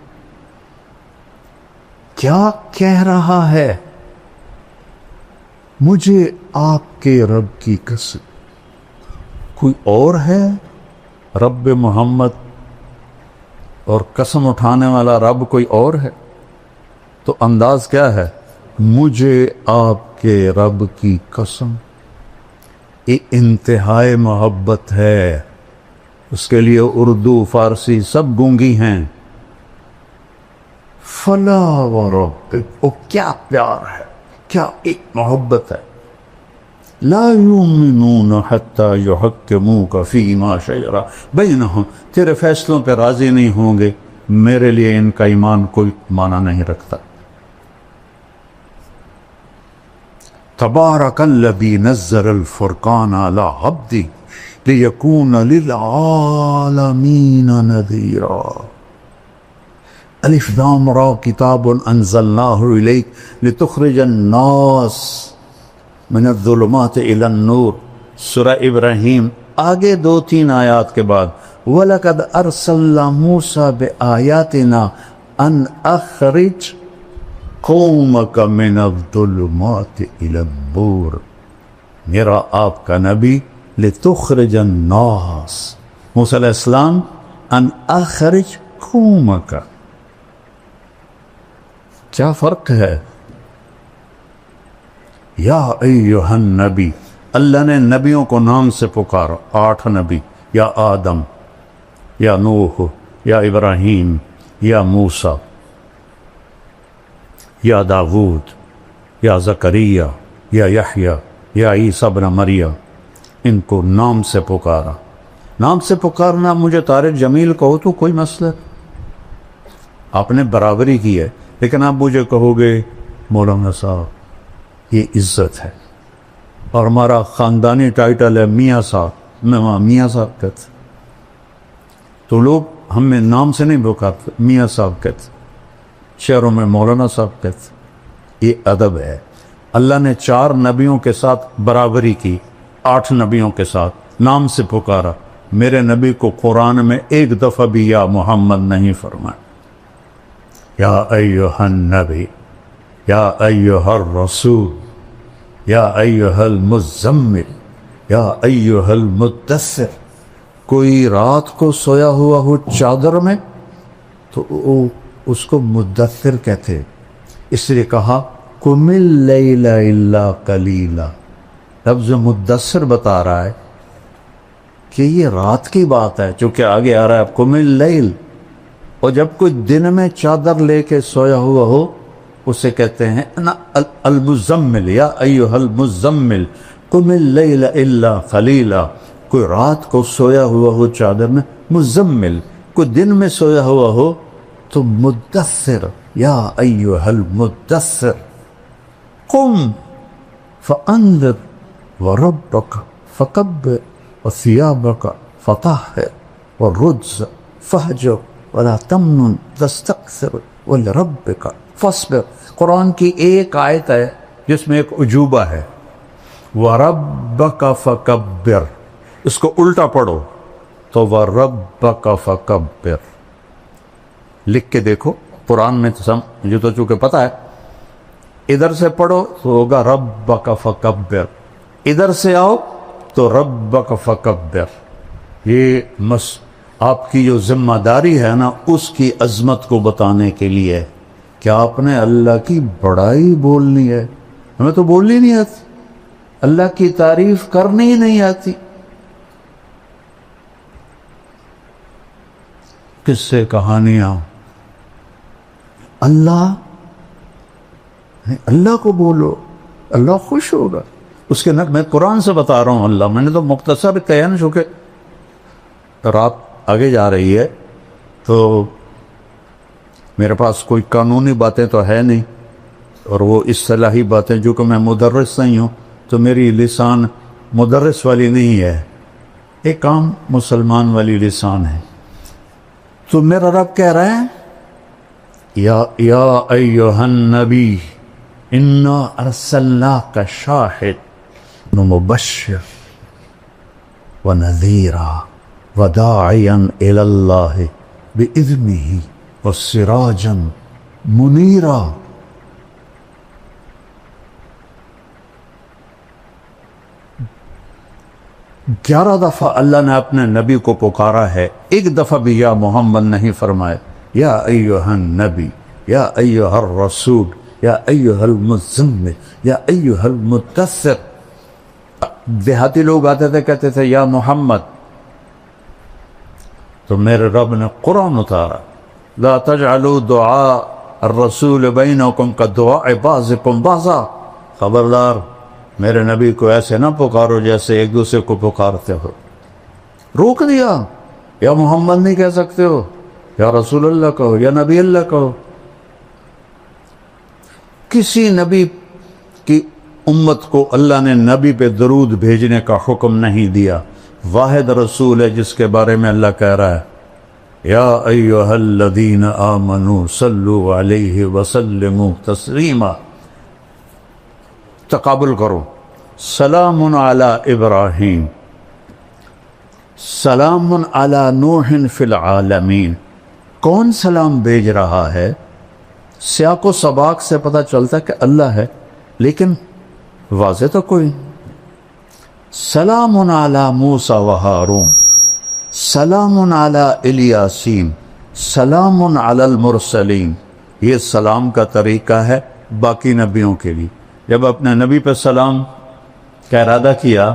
کیا کہہ رہا ہے؟ مجھے آپ کے رب کی قسم، کوئی اور ہے رب محمد، اور قسم اٹھانے والا رب کوئی اور ہے؟ تو انداز کیا ہے؟ مجھے آپ کے رب کی قسم. یہ انتہائی محبت ہے. اس کے لیے اردو فارسی سب گونگی ہیں. فلا وربک، وہ کیا پیار ہے، کیا ایک محبت ہے. لا یؤمنون حتی یحکموک فیما شجر بینہم، تیرے فیصلوں پہ راضی نہیں ہوں گے، میرے لیے ان کا ایمان کوئی معنی نہیں رکھتا. تبارک الذی نزل الفرقان علی عبدہ لیکون للعالمین نذیرا. الف لام را کتاب انزلناہ الیک لتخرج الناس من الظلمات الی النور. سورہ ابراہیم آگے 2-3 آیات کے بعد وَلَقَدْ أَرْسَلْنَا مُوسَىٰ بِآيَاتِنَا أَنْ أَخْرِجْ قَوْمَكَ مِنَ الظُّلُمَاتِ إِلَى النُّورِ. میرا آپ کا نبی لِتُخْرِجَ النَّاسِ، موسیٰ علیہ السلام، أَنْ أَخْرِجْ قَوْمَكَ. کیا فرق ہے؟ یا ایہا النبی، اللہ نے نبیوں کو نام سے پکارا. 8 نبی، یا آدم، یا نوح، یا ابراہیم، یا موسیٰ، یا داود، یا زکریا، یا یحییٰ، یا عیسیٰ ابن مریم. ان کو نام سے پکارا. نام سے پکارنا، مجھے طارق جمیل کہو تو کوئی مسئلہ، آپ نے برابری کی ہے. لیکن آپ مجھے کہو گے مولانا صاحب یہ عزت ہے، اور ہمارا خاندانی ٹائٹل ہے میاں صاحب، میں وہاں میاں صاحب کہتے. تو لوگ ہمیں نام سے نہیں پکارتے، میاں صاحب کہتے، شہروں میں مولانا صاحب کہتے. یہ ادب ہے. اللہ نے 4 نبیوں کے ساتھ برابری کی، 8 نبیوں کے ساتھ نام سے پکارا. میرے نبی کو قرآن میں ایک دفعہ بھی یا محمد نہیں فرمایا. یا ایھا النبی، یا ایھا الرسول، یا ایھا المزمل، یا ایھا المدثر. کوئی رات کو سویا ہوا ہو چادر میں تو اس کو مدثر کہتے. اس لیے کہا قم اللیل الا قلیلا. لفظ مدثر بتا رہا ہے کہ یہ رات کی بات ہے، چونکہ آگے آ رہا ہے قم اللیل. اور جب کوئی دن میں چادر لے کے سویا ہوا ہو اسے کہتے ہیں المزمل، یا ایھا المزمل قم اللیل الا قلیلا. کوئی رات کو سویا ہوا ہو چادر میں مزمل، کوئی دن میں سویا ہوا ہو تو مدثر، یا ایھا المدثر قم فانذر وربک فکبر وثیابک فطہر والرجز فہجر ولا تمنن تستکثر ولربک فاصبر. قرآن کی ایک آیت ہے جس میں ایک عجوبہ ہے، وَرَبَّكَ فَكَبِّرْ. اس کو الٹا پڑھو تو وَرَبَّكَ فَكَبِّرْ. لکھ کے دیکھو قرآن میں مجھے تو چونکہ پتہ ہے، ادھر سے پڑھو تو ہوگا رَبَّكَ فَكَبِّرْ، ادھر سے آؤ تو رَبَّكَ فَكَبِّرْ. یہ آپ کی جو ذمہ داری ہے نا، اس کی عظمت کو بتانے کے لیے کہ آپ نے اللہ کی بڑائی بولنی ہے. ہمیں تو بولنی نہیں آتی، اللہ کی تعریف کرنی ہی نہیں آتی. کس سے کہانیاں، اللہ کو بولو، اللہ خوش ہوگا. اس کے میں قرآن سے بتا رہا ہوں. اللہ میں نے تو مختصر کہا نا، چونکہ رات آگے جا رہی ہے تو میرے پاس کوئی قانونی باتیں تو ہے نہیں، اور وہ اصطلاحی باتیں، جو کہ میں مدرس نہیں ہوں تو میری لسان مدرس والی نہیں ہے، ایک عام مسلمان والی لسان ہے. تو میرا رب کہہ رہا ہے یا ایھا النبی انا ارسلناک شاہد ومبشر ونذیرا وداعیا الی اللہ باذنہ وسراجا منیرا. گیارہ دفعہ اللہ نے اپنے نبی کو پکارا ہے، ایک دفعہ بھی یا محمد نہیں فرمائے. یا ایھا النبی، یا ایھا الرسول، یا ایھا المزمل، یا ایھا المدثر. دیہاتی لوگ آتے تھے کہتے تھے یا محمد، تو میرے رب نے قرآن اتارا، لا تجعلوا دعاء الرسول بینکم کدعاء بعضکم بعضا. خبردار میرے نبی کو ایسے نہ پکارو جیسے ایک دوسرے کو پکارتے ہو. روک دیا، یا محمد نہیں کہہ سکتے ہو، یا رسول اللہ کہو، یا نبی اللہ کہو. کسی نبی کی امت کو اللہ نے نبی پہ درود بھیجنے کا حکم نہیں دیا. واحد رسول ہے جس کے بارے میں اللہ کہہ رہا ہے یا ایھا الذین آمنوا صلوا علیہ وسلموا تسلیما. تقابل کرو، سلام علی ابراہیم، سلام علی نوح فی العالمین. کون سلام بھیج رہا ہے؟ سیاق و سباق سے پتہ چلتا کہ اللہ ہے، لیکن واضح تو کوئی. سلام علی موسیٰ و ہارون، سلام علی الیاسین، سلام علی المرسلین. یہ سلام کا طریقہ ہے باقی نبیوں کے لیے. جب اپنے نبی پہ سلام کا ارادہ کیا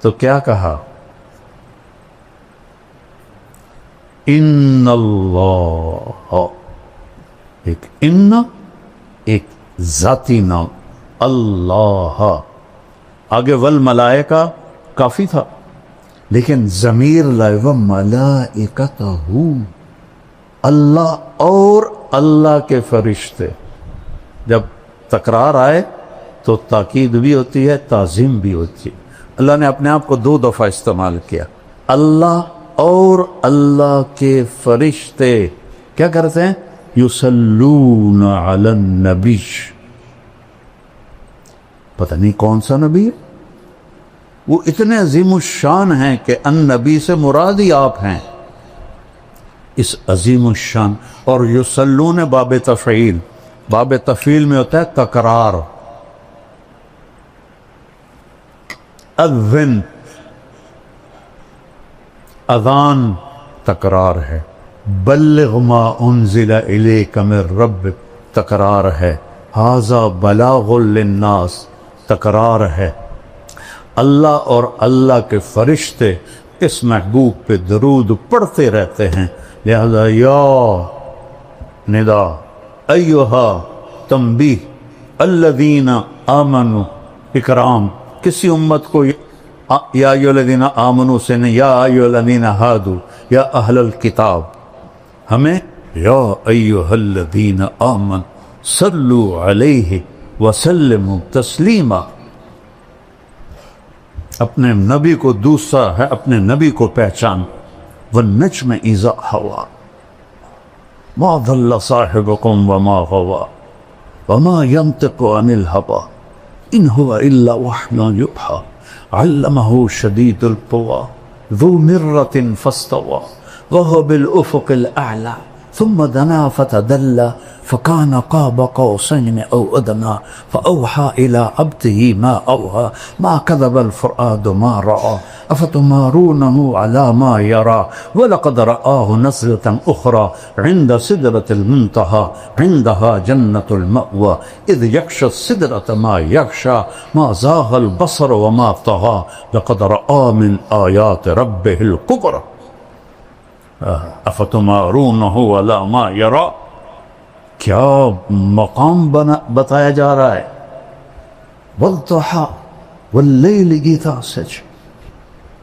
تو کیا کہا؟ ان اللہ. ایک ان، ایک ذاتی نام اللہ. آگے والملائکہ کافی تھا، لیکن ضمیر لائے وملائکتہ، اللہ اور اللہ کے فرشتے. جب تکرار آئے تو تاکید بھی ہوتی ہے، تعظیم بھی ہوتی ہے. اللہ نے اپنے آپ کو 2 دفعہ استعمال کیا، اللہ اور اللہ کے فرشتے کیا کرتے ہیں؟ یصلون علی النبی. پتہ نہیں کون سا نبی ہے، وہ اتنے عظیم الشان ہیں کہ النبی سے مراد ہی آپ ہیں، اس عظیم الشان. اور یصلون باب تفعیل، باب تفعیل میں ہوتا ہے تکرار. اذن، اذان تکرار ہے. بلغ ما انزل الیک من ربک تکرار ہے. ھذا بلاغ للناس تکرار ہے. اللہ اور اللہ کے فرشتے اس محبوب پہ درود پڑھتے رہتے ہیں. لہذا یا ندا، ایہا تنبیہ، الذین آمنوا اکرام. کسی امت کو یا ایھا الذین آمنوا سے نہیں، یا ایھا الذین ہادوا، یا اہل الکتاب. ہمیں یا ایھا الذین آمنوا صلوا علیہ وسلموا تسلیما. اپنے نبی کو دوسرا ہے، اپنے نبی کو پہچان. والنجم اذا ہوا ما ضل صاحبکم وما غوا وما ينطق عن الهوى ان هو الا وحی یوحی علمہ شدید القوى ذو مرة فاستوى وهو بالافق الاعلى ثم دنا فتدلى فكان قاب قوسين او ادنى فاوحى الى عبده ما اوحى ما كذب الفؤاد ما راى افتمارونه على ما يرى ولقد رآه نزلة اخرى عند سدرة المنتهى عندها جنة المأوى اذ يغشى السدرة ما يغشى ما زاغ البصر وما طغى لقد رآه من آيات ربه الكبرى افتمارونه على ما يرى. کیا مقام بتایا جا رہا ہے. والضحى واللیل اذا سجى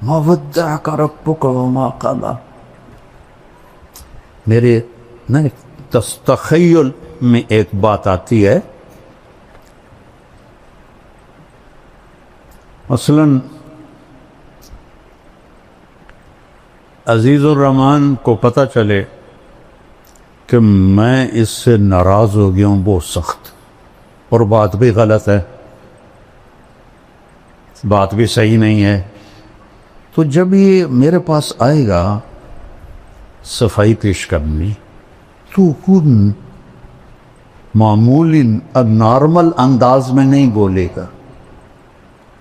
ما ودعك ربك وما قلى. میرے تخیل میں ایک بات آتی ہے، مثلاً عزیز الرحمن کو پتہ چلے کہ میں اس سے ناراض ہو گیا ہوں بہت سخت، اور بات بھی غلط ہے، بات بھی صحیح نہیں ہے، تو جب یہ میرے پاس آئے گا صفائی پیش کرنی، تو خود معمولی نارمل انداز میں نہیں بولے گا،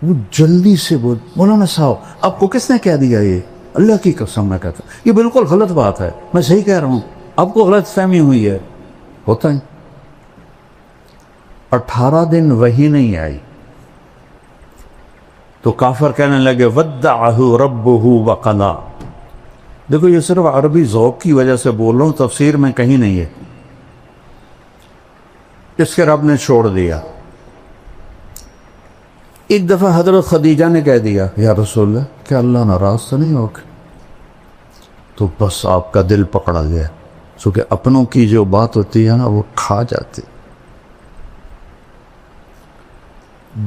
وہ جلدی سے بول. مولانا صاحب آپ کو کس نے کہہ دیا؟ یہ اللہ کی قسم میں کہتا ہوں یہ بالکل غلط بات ہے، میں صحیح کہہ رہا ہوں، آپ کو غلط فہمی ہوئی ہے. ہوتا ہے. 18 دن وحی نہیں آئی تو کافر کہنے لگے ودعہ ربہ وقلا. دیکھو یہ صرف عربی ذوق کی وجہ سے بول رہا ہوں، تفسیر میں کہیں نہیں ہے. اس کے رب نے چھوڑ دیا. ایک دفعہ حضرت خدیجہ نے کہہ دیا یا رسول اللہ کیا اللہ ناراض تو نہیں ہوگا؟ تو بس آپ کا دل پکڑا گیا، چونکہ اپنوں کی جو بات ہوتی ہے نا وہ کھا جاتی.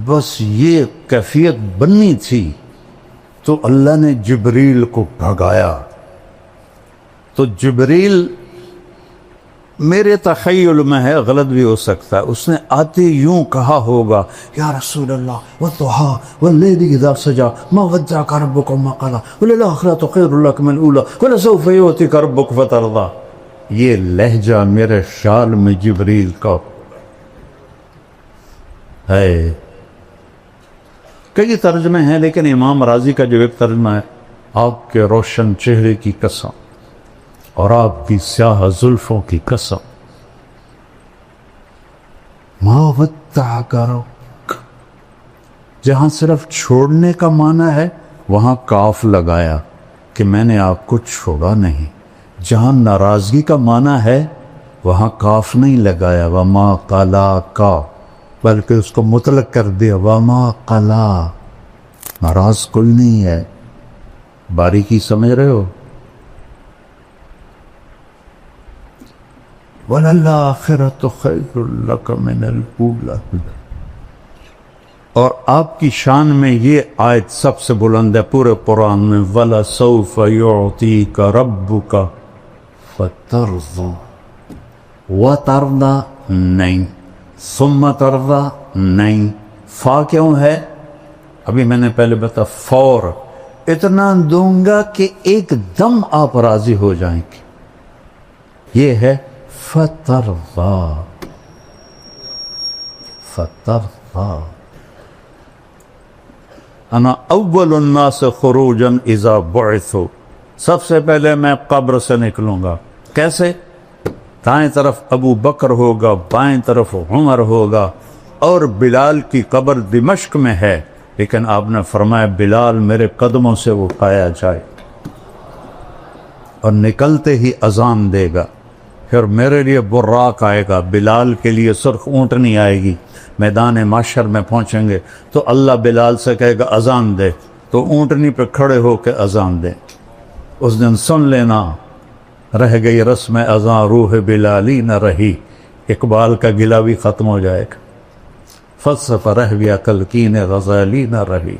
بس یہ کیفیت بننی تھی تو اللہ نے جبریل کو بھگایا. تو جبریل میرے تخیل میں ہے، غلط بھی ہو سکتا ہے، اس نے آتے یوں کہا ہوگا یا رسول اللہ والضحیٰ واللیل اذا سجى ما ودعك ربك وما قلى وللآخرة خير لك من الأولى ولسوف يؤتيك ربك فترضى. یہ لہجہ میرے خیال میں جبریل کا ہے. کئی ترجمے ہیں لیکن امام راضی کا جو ایک ترجمہ ہے، آپ کے روشن چہرے کی قسم اور آپ کی سیاہ زلفوں کی قسم ما ودعک ربک. جہاں صرف چھوڑنے کا معنی ہے وہاں کاف لگایا کہ میں نے آپ کو چھوڑا نہیں. جہاں ناراضگی کا معنی ہے وہاں کاف نہیں لگایا وما قلاک، بلکہ اس کو مطلق کر دیا وما قلا. ناراض کل نہیں ہے. باریکی سمجھ رہے ہو؟ وَلَلْآخِرَةُ خَيْرٌ لَكَ مِنَ الْأُولَىٰ. اور آپ کی شان میں یہ آیت سب سے بلند ہے پورے قرآن میں، وَلَسَوْفَ يُعْطِيكَ رَبُّكَ فَتَرْضَىٰ، وَتَرْضَىٰ نہیں، ثُمَّ تَرْضَىٰ نہیں، فا کیوں ہے؟ ابھی میں نے پہلے بتا، فور اتنا دوں گا کہ ایک دم آپ راضی ہو جائیں گے، یہ ہے فَتَرْضَىٰ، فَتَرْضَىٰ۔ انا اول الناس خروجا اذا بعثوا، سب سے پہلے میں قبر سے نکلوں گا، کیسے؟ دائیں طرف ابو بکر ہوگا، بائیں طرف عمر ہوگا، اور بلال کی قبر دمشق میں ہے، لیکن آپ نے فرمایا بلال میرے قدموں سے اٹھایا جائے، اور نکلتے ہی اذان دے گا، پھر میرے لیے براق آئے گا، بلال کے لیے سرخ اونٹنی آئے گی، میدان معشر میں پہنچیں گے تو اللہ بلال سے کہے گا اذان دے، تو اونٹنی پہ کھڑے ہو کے اذان دے، اس دن سن لینا، رہ گئی رسم اذان روح بلالی نہ رہی، اقبال کا گلہ بھی ختم ہو جائے گا، فلسفہ رہ گیا کلکین غزالی نہ رہی۔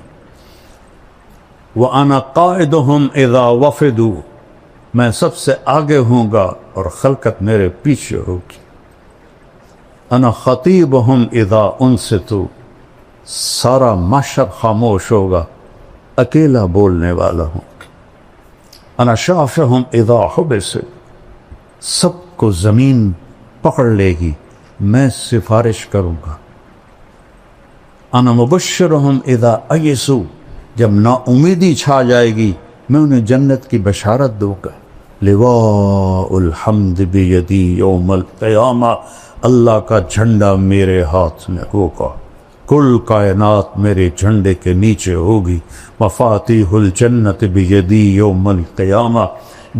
وَأَنَا قَائِدُهُمْ إِذَا وَفِدُوا، میں سب سے آگے ہوں گا اور خلقت میرے پیچھے ہوگی۔ انا خطیبہم اذا انصتوا، سارا معاشر خاموش ہوگا، اکیلا بولنے والا ہوں۔ انا شافعہم اذا حبسوا، سب کو زمین پکڑ لے گی، میں سفارش کروں گا۔ انا مبشرہم اذا ایسوا، جب نا امیدی چھا جائے گی میں انہیں جنت کی بشارت دوں گا۔ لواء الحمد بیدی یوم القیامہ، اللہ کا جھنڈا میرے ہاتھ میں ہوگا، کل کائنات میرے جھنڈے کے نیچے ہوگی۔ مفاتیح الجنت بیدی یوم القیامہ،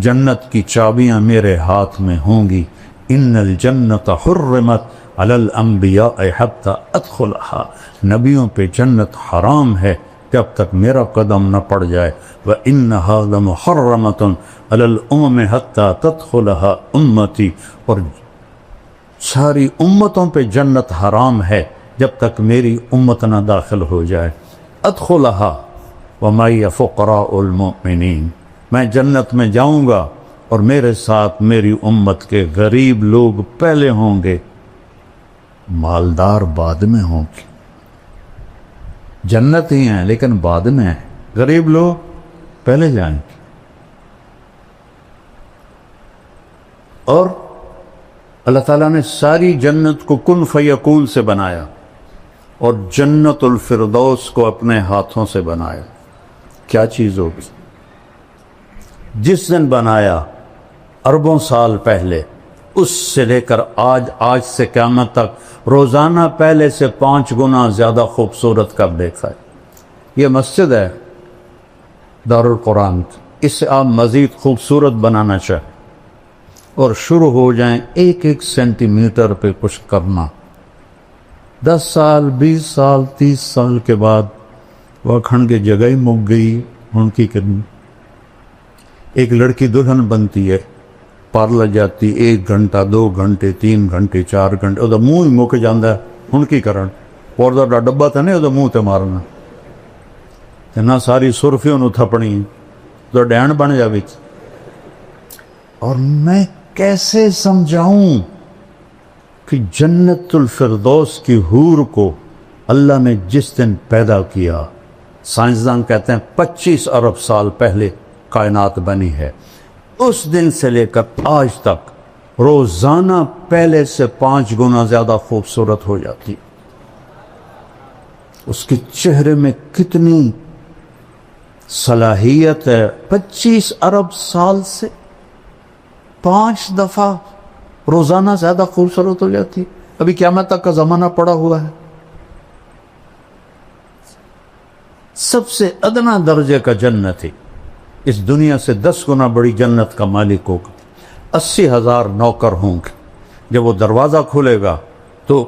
جنت کی چابیاں میرے ہاتھ میں ہوں گی۔ ان الجنت حرمت علی الانبیاء حتی ادخلها، نبیوں پہ جنت حرام ہے جب تک میرا قدم نہ پڑ جائے۔ وَإِنَّهَا لَمُحَرَّمَةٌ عَلَى الْأُمَمِ حَتَّى تَدْخُلَهَا أُمَّتِي، اور ساری امتوں پہ جنت حرام ہے جب تک میری امت نہ داخل ہو جائے۔ ادخلها وَمَعِيَ فُقَرَاءُ الْمُؤْمِنِينَ، میں جنت میں جاؤں گا اور میرے ساتھ میری امت کے غریب لوگ پہلے ہوں گے، مالدار بعد میں ہوں گے۔ جنت ہی ہیں لیکن بعد میں ہیں، غریب لوگ پہلے جائیں گے۔ اور اللہ تعالیٰ نے ساری جنت کو کن فیکون سے بنایا اور جنت الفردوس کو اپنے ہاتھوں سے بنایا۔ کیا چیز ہوگی؟ جس دن بنایا اربوں سال پہلے، اس سے لے کر آج سے قیامت تک روزانہ پہلے سے 5 گنا زیادہ خوبصورت کر دیکھا ہے۔ یہ مسجد ہے دارالقرآن، اس سے آپ مزید خوبصورت بنانا چاہیں اور شروع ہو جائیں 1 سینٹی میٹر پہ کچھ کرنا، 10 سال 20 سال 30 سال کے بعد وہ کھڑ کے جگہ ہی مک گئی، ان کی کرنی۔ ایک لڑکی دلہن بنتی ہے، پارلر جاتی 1 گھنٹہ 2 گھنٹے 3 گھنٹے 4 گھنٹے، وہ منہ ہی مک جاندہ ہے، ان کی کرن اور دا ڈبا تھا نہیں وہ منہ تے مارنا، نہ ساری سرفی انہوں تھپنی تو ڈین بن جاوی۔ اور میں کیسے سمجھاؤں کہ جنت الفردوس کی حور کو اللہ نے جس دن پیدا کیا، سائنسدان کہتے ہیں 25 ارب سال پہلے کائنات بنی ہے، اس دن سے لے کر آج تک روزانہ پہلے سے 5 گنا زیادہ خوبصورت ہو جاتی۔ اس کے چہرے میں کتنی صلاحیت ہے، 25 ارب سال سے 5 دفعہ روزانہ زیادہ خوبصورت ہو جاتی۔ ابھی قیامت تک کا زمانہ پڑا ہوا ہے۔ سب سے ادنا درجے کا جنت ہے، اس دنیا سے 10 گنا بڑی جنت کا مالک ہوگا، 80,000 نوکر ہوں گے۔ جب وہ دروازہ کھولے گا تو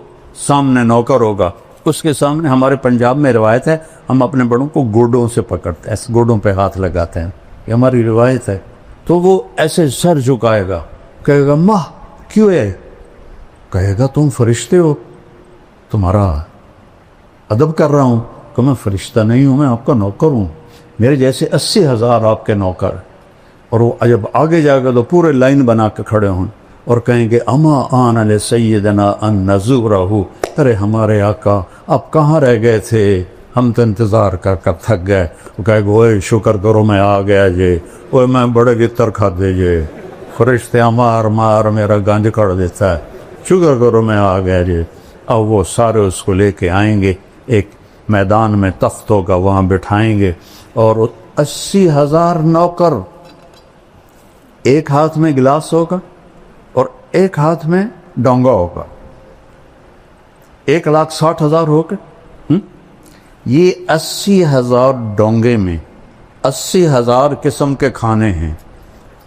سامنے نوکر ہوگا، اس کے سامنے ہمارے پنجاب میں روایت ہے ہم اپنے بڑوں کو گوڈوں سے پکڑتے ہیں، ایسے گوڈوں پہ ہاتھ لگاتے ہیں، یہ ہماری روایت ہے۔ تو وہ ایسے سر جھکائے گا، کہے گا ماں کیوں ہے؟ کہے گا تم فرشتے ہو، تمہارا ادب کر رہا ہوں کہ میں فرشتہ نہیں ہوں، میں آپ کا نوکر ہوں، میرے جیسے 80,000 آپ کے نوکر. اور وہ جب آگے جا کے تو پورے لائن بنا کے کھڑے ہوں اور کہیں گے اما آن لسیدنا ان نزورہ، ارے ہمارے آقا آپ کہاں رہ گئے تھے، ہم تو انتظار کر کر تھک گئے. وہ کہے گا اوے شکر کرو میں آ گیا جی، اوے میں بڑے گتر کھا دے جی، فرشتے مار مار میرا گنج کر دیتا ہے، شکر کرو میں آ گیا جی. اب وہ سارے اس کو لے کے آئیں گے، ایک میدان میں تخت ہوگا وہاں بٹھائیں گے، اور 80,000 نوکر، ایک ہاتھ میں گلاس ہوگا اور ایک ہاتھ میں ڈونگا ہوگا، 1,60,000 ہو گئے. یہ 80,000 ڈونگے میں 80,000 قسم کے کھانے ہیں،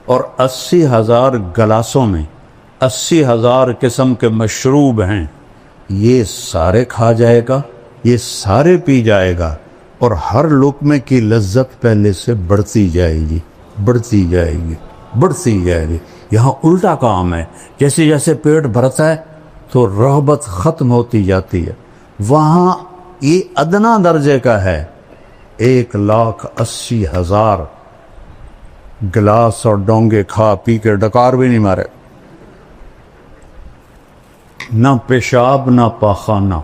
اور 80,000 گلاسوں میں 80,000 قسم کے مشروب ہیں. یہ سارے کھا جائے گا، یہ سارے پی جائے گا، اور ہر لقمے کی لذت پہلے سے بڑھتی جائے گی، بڑھتی جائے گی، بڑھتی جائے گی. یہاں الٹا کام ہے، جیسے جیسے پیٹ بھرتا ہے تو رغبت ختم ہوتی جاتی ہے. وہاں یہ ادنا درجے کا ہے، 1,80,000 گلاس اور ڈونگے کھا پی کے ڈکار بھی نہیں مارے، نہ پیشاب نہ پاخانہ،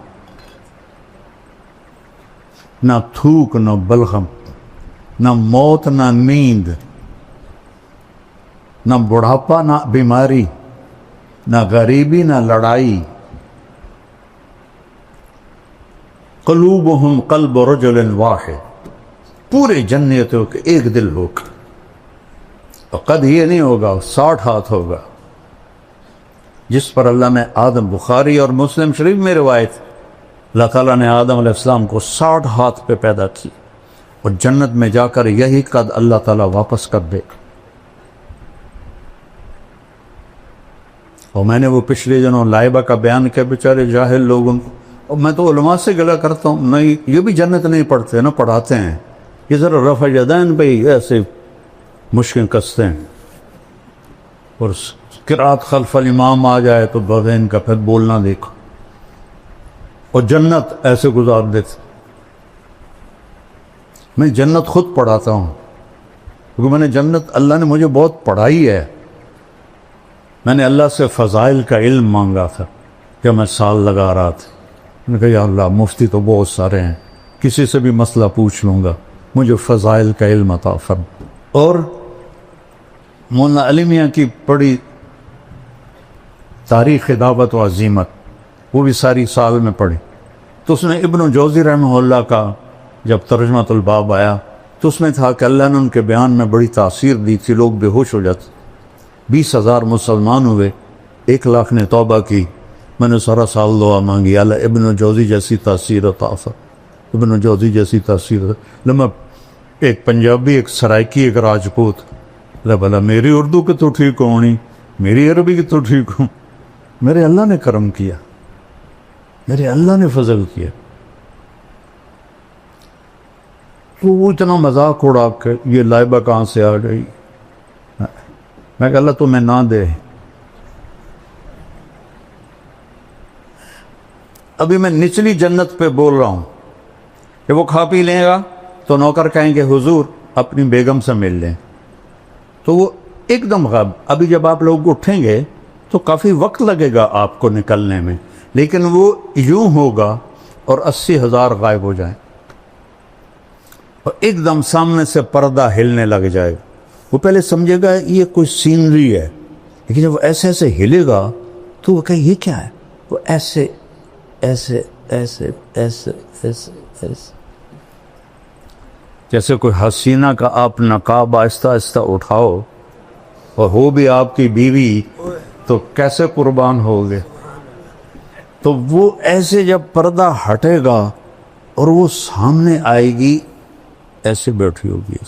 نہ تھوک نہ بلغم، نہ موت نہ نیند، نہ بڑھاپا نہ بیماری، نہ غریبی نہ لڑائی. قلوبہم قلب رجل واحد، پورے جنتوں کے ایک دل ہوگا. اور قد یہ نہیں ہوگا 60 ہاتھ ہوگا، جس پر اللہ نے آدم، بخاری اور مسلم شریف میں روایت، اللہ تعالیٰ نے آدم علیہ السلام کو 60 ہاتھ پہ پیدا کی، اور جنت میں جا کر یہی قد اللہ تعالیٰ واپس کر دے. اور میں نے وہ پچھلے دنوں لائبہ کا بیان کیا بیچارے جاہل لوگوں کو، اور میں تو علماء سے گلہ کرتا ہوں، نہیں یہ بھی جنت نہیں پڑھتے نہ پڑھاتے ہیں، یہ ذرا رفع یدین پہ ہی ایسے مشکل کستے ہیں، اور قرات خلف الامام آ جائے تو بغین کا پھر بولنا دیکھو، اور جنت ایسے گزار دیتے. میں جنت خود پڑھاتا ہوں کیونکہ میں نے جنت، اللہ نے مجھے بہت پڑھائی ہے. میں نے اللہ سے فضائل کا علم مانگا تھا کہ میں سال لگا رہا تھا، میں نے کہا یا اللہ مفتی تو بہت سارے ہیں، کسی سے بھی مسئلہ پوچھ لوں گا، مجھے فضائل کا علم عطا فرما. اور مولانا علی میاں کی پڑھی تاریخ دعوت و عزیمت، وہ بھی ساری سال میں پڑھی، تو اس میں ابن جوزی رحمہ اللہ کا جب ترجمۃ الباب آیا تو اس میں تھا کہ اللہ نے ان کے بیان میں بڑی تاثیر دی تھی، لوگ بے ہوش ہو جاتے. 20,000 مسلمان ہوئے، 1,00,000 نے توبہ کی. میں نے سارا سال دعا مانگی اللہ ابن جوزی جیسی تاثیر عطا فرما، ابن جوزی جیسی تاثیر. لما ایک پنجابی، ایک سرائکی، ایک راجپوت، بھلا میری اردو کی تو ٹھیک ہونی، میری عربی کی تو ٹھیک ہوں. میرے اللہ نے کرم کیا، میرے اللہ نے فضل کیا. تو وہ اتنا مذاق اڑا کہ یہ لائبہ کہاں سے آ گئی. میں کہ اللہ تمہیں نہ دے. ابھی میں نچلی جنت پہ بول رہا ہوں کہ وہ کھا پی لے گا تو نوکر کہیں گے حضور اپنی بیگم سے مل لیں، تو وہ ایک دم غائب. ابھی جب آپ لوگ اٹھیں گے تو کافی وقت لگے گا آپ کو نکلنے میں، لیکن وہ یوں ہوگا اور 80,000 غائب ہو جائیں، اور ایک دم سامنے سے پردہ ہلنے لگ جائے گا. وہ پہلے سمجھے گا یہ کوئی سینری ہے، لیکن جب وہ ایسے ایسے ہلے گا تو وہ کہے یہ کیا ہے، وہ ایسے ایسے ایسے ایسے ایسے ایسے، جیسے کوئی حسینہ کا آپ نقاب آہستہ آہستہ اٹھاؤ اور ہو بھی آپ کی بیوی تو کیسے قربان ہوگے. تو وہ ایسے جب پردہ ہٹے گا اور وہ سامنے آئے گی، ایسے بیٹھی ہوگی.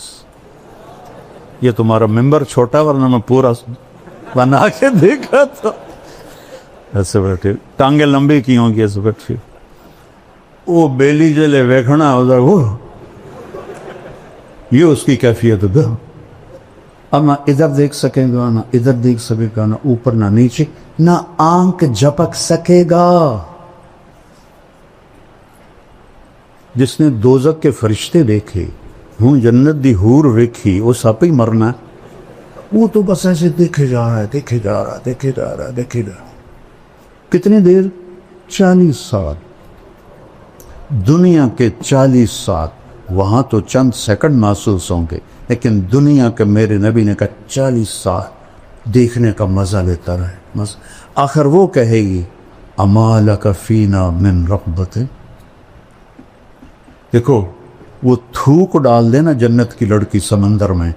یہ تمہارا ممبر چھوٹا ورنہ میں پورا بنا کے دیکھا تھا. ایسے بیٹھے، ٹانگیں لمبی کی ہوں گی، ایسے بیٹھی. وہ بیلی جلے ویکھنا ہو جائے، وہ یہ اس کی کیفیت ہے. اب نہ ادھر دیکھ سکے گا، نہ ادھر دیکھ سکے گا، نہ اوپر نہ نیچے، نہ آنکھ جھپک سکے گا. جس نے دوزخ کے فرشتے دیکھے، ہوں جنت دی حور ویکھی، وہ سپ ہی مرنا ہے، وہ تو بس ایسے دیکھے جا رہا ہے، دیکھے جا رہا ہے، دیکھے جا رہا ہے، دیکھے جا رہا ہے۔ کتنی دیر؟ 40 سال۔ دنیا کے 40 سال، وہاں تو چند سیکنڈ محسوس ہوں گے، لیکن دنیا کے میرے نبی نے کہا 40 سال دیکھنے کا مزہ لیتا رہے۔ آخر وہ کہے گی اما لک فینا من رغبت، دیکھو وہ تھوک ڈال دینا جنت کی لڑکی سمندر میں،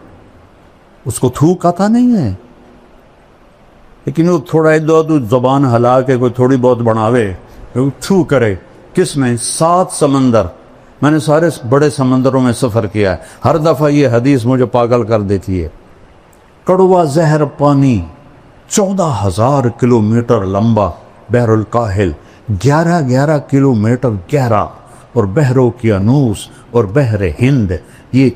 اس کو تھوک آتا نہیں ہے، لیکن وہ تھوڑا ادھر زبان ہلا کے کوئی تھوڑی بہت بڑھاوے، تھو کرے۔ کس میں؟ 7 سمندر۔ میں نے سارے بڑے سمندروں میں سفر کیا ہے، ہر دفعہ یہ حدیث مجھے پاگل کر دیتی ہے۔ کڑوا زہر پانی 14,000 کلومیٹر لمبا بحر الکاہل، 11 کلومیٹر گہرا، اور بحر اوقیانوس اور بحر ہند، یہ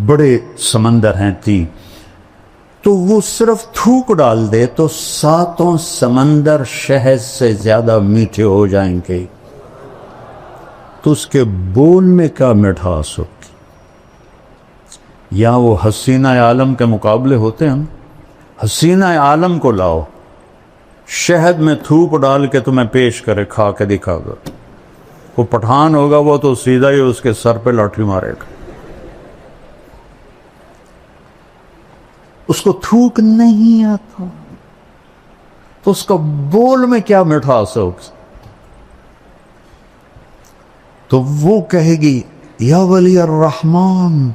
بڑے سمندر ہیں 3۔ تو وہ صرف تھوک ڈال دے تو 7 سمندر شہد سے زیادہ میٹھے ہو جائیں گے، تو اس کے بول میں کیا مٹھاس ہوگی؟ یا وہ حسینہ عالم کے مقابلے ہوتے ہیں؟ حسینہ عالم کو لاؤ، شہد میں تھوک ڈال کے تمہیں پیش کرے، کھا کے دکھا گا، وہ پٹھان ہوگا، وہ تو سیدھا ہی اس کے سر پہ لاٹھی مارے گا۔ اس کو تھوک نہیں آتا تو اس کا بول میں کیا مٹھاس ہوگی؟ تو وہ کہے گی یا ولی الرحمن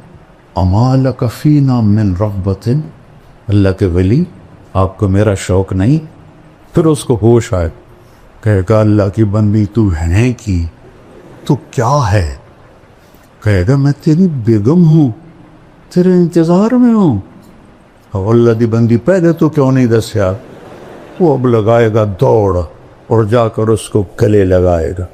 اما لک فینا من رغبت، اللہ کے ولی آپ کو میرا شوق نہیں؟ پھر اس کو ہوش آئے، کہے گا اللہ کی بندی تو ہے کی، تو کیا ہے؟ کہے گا میں تیری بیگم ہوں، تیرے انتظار میں ہوں۔ اللہ دی بندی پہلے تو کیوں نہیں دسیا؟ وہ اب لگائے گا دوڑ اور جا کر اس کو گلے لگائے گا۔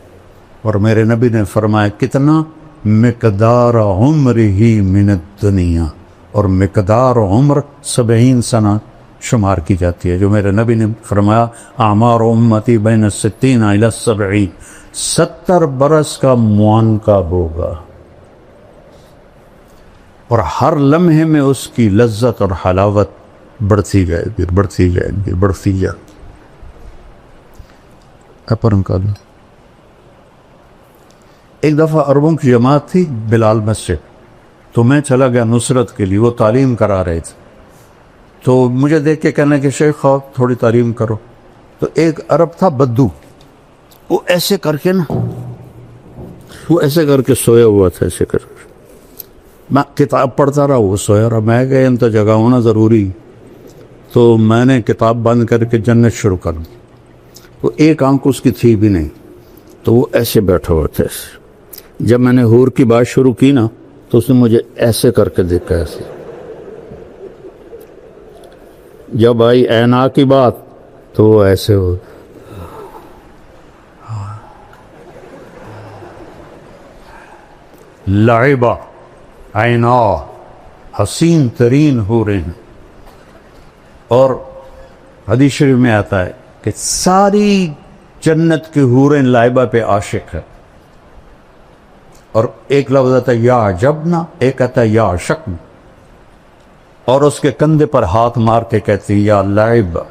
اور میرے نبی نے فرمایا کتنا؟ مقدار عمر ہی من الدنیا، اور مقدار عمر 70 سنہ شمار کی جاتی ہے، جو میرے نبی نے فرمایا اعمار امتی بین 60 الی 70، 70 برس کا معانقہ ہوگا، اور ہر لمحے میں اس کی لذت اور حلاوت بڑھتی جائے گی، بڑھتی جائے گی، بڑھتی جائے گی۔ اپرم کا ایک دفعہ عربوں کی جماعت تھی بلال مسجد، تو میں چلا گیا نصرت کے لیے، وہ تعلیم کرا رہے تھے، تو مجھے دیکھ کے کہنے کہ شیخ آپ تھوڑی تعلیم کرو۔ تو ایک عرب تھا بدو، وہ ایسے کر کے نا، وہ ایسے کر کے سویا ہوا تھا، ایسے کر کے میں کتاب پڑھتا رہا، وہ سویا رہا۔ میں کہ ان تو جگہ ہونا ضروری، تو میں نے کتاب بند کر کے جنت شروع کر دی۔ وہ ایک آنکھ اس کی تھی بھی نہیں، تو وہ ایسے بیٹھا ہوا تھا۔ جب میں نے حور کی بات شروع کی نا، تو اس نے مجھے ایسے کر کے دیکھا، ایسے۔ جب آئی اینا کی بات تو وہ ایسے ہو، لعبہ عینا، حسین ترین ہو رہے ہیں۔ اور حدیث شریف میں آتا ہے کہ ساری جنت کی حوریں لائبہ پہ عاشق ہے، اور ایک لفظ آتا ہے یا عجبنا، ایک آتا ہے یا عشقنا، اور اس کے کندھے پر ہاتھ مار کے کہتی یا لعبہ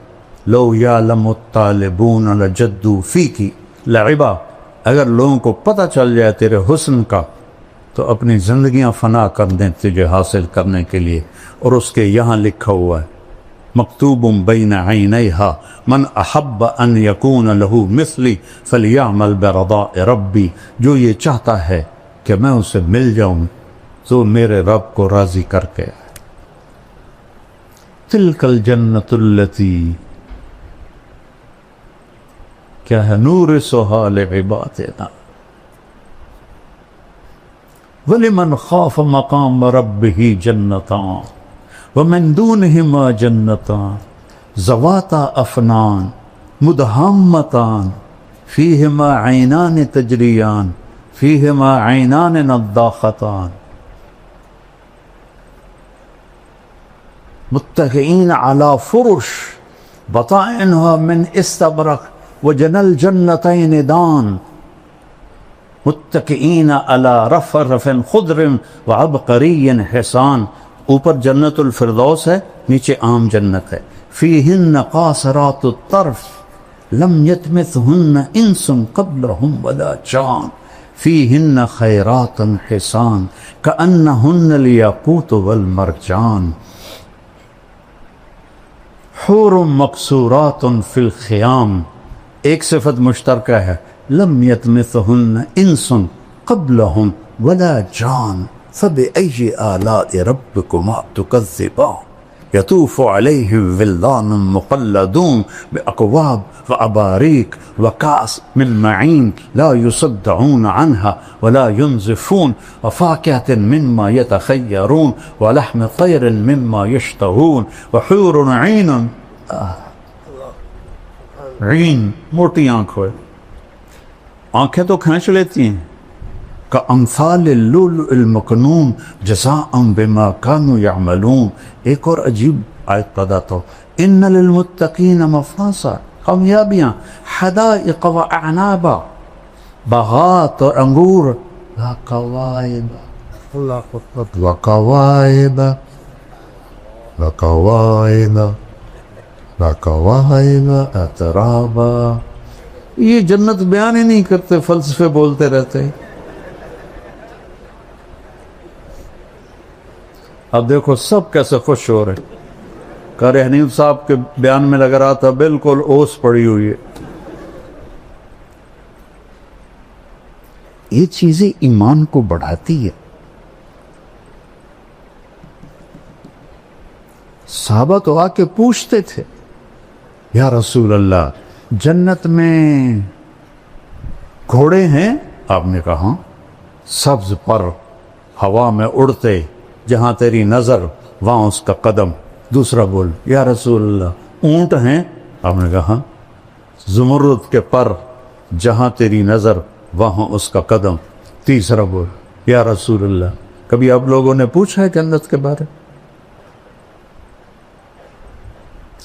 لو یعلم الطالبون لجدوا فیکی، لعبہ اگر لوگوں کو پتہ چل جائے تیرے حسن کا تو اپنی زندگیاں فنا کر دیں تجھے حاصل کرنے کے لیے۔ اور اس کے یہاں لکھا ہوا ہے مکتوب بین عینیہا من احب ان یکون لہو مثلی فلیعمل برضاء ربی، جو یہ چاہتا ہے کہ میں اسے مل جاؤں تو میرے رب کو راضی کر کے۔ تلک الجنت التی، کیا ہے؟ نورثھا لعبادنا وَلِمَنْ خَافَ مَقَامَ رَبِّهِ جَنَّتَانِ وَمِن دُونِهِمَا جَنَّتَانِ ذَوَاتَا أَفْنَانٍ مُدْهَامَّتَانِ فِيهِمَا عَيْنَانِ تَجْرِيَانِ فِيهِمَا عَيْنَانِ نَضَّاخَتَانِ مُتَّكِئِينَ عَلَى فُرُشٍ بَطَائِنُهَا مِنْ إِسْتَبْرَقٍ وَجَنَى الْجَنَّتَيْنِ دَانٍ۔ متکئین علی رفرف خضر وعبقری حسان. اوپر جنت الفردوس ہے، نیچے عام جنت ہے. فیہن قاصرات الطرف لم یطمثہن انس قبلہم ولا جان. فیہن خیرات حسان کأنہن الیاقوت والمرجان. حور مقصورات فی الخیام، ایک صفت مشترکہ ہے، لم یطمثہن انس قبلہم ولا جان. فبأي آلاء ربكما تكذبان. يطوف عليهم ولدان مخلدون بأكواب وأباريك وكأس من معين لا يصدعون عنها ولا ينزفون وفاكهة مما يتخيرون ولحم طير مما يشتهون وحور عين عين موٹی آنکھ ہوئے، آنکھیں تو کھینچ لیتی ہیں. کامثال اللؤلؤ المکنون جزاء بما كانوا يعملون. ایک اور عجیب آیت پڑھا تو ان للمتقین مفازا، کامیابیاں، حدائق و اعنابا، باغات اور انگور، وکواعب وکواعب وکواعب وکواعب اترابا. یہ جنت بیان ہی نہیں کرتے، فلسفے بولتے رہتے. اب دیکھو سب کیسے خوش ہو رہے. قاری حنیف صاحب کے بیان میں لگ رہا تھا بالکل اوس پڑی ہوئی ہے. یہ چیزیں ایمان کو بڑھاتی ہے. صحابہ تو آ کے پوچھتے تھے یا رسول اللہ جنت میں گھوڑے ہیں؟ آپ نے کہا سبز پر ہوا میں اڑتے، جہاں تیری نظر وہاں اس کا قدم. دوسرا بول یا رسول اللہ اونٹ ہیں؟ آپ نے کہا زمرد کے پر، جہاں تیری نظر وہاں اس کا قدم. تیسرا بول یا رسول اللہ کبھی آپ لوگوں نے پوچھا ہے جنت کے بارے؟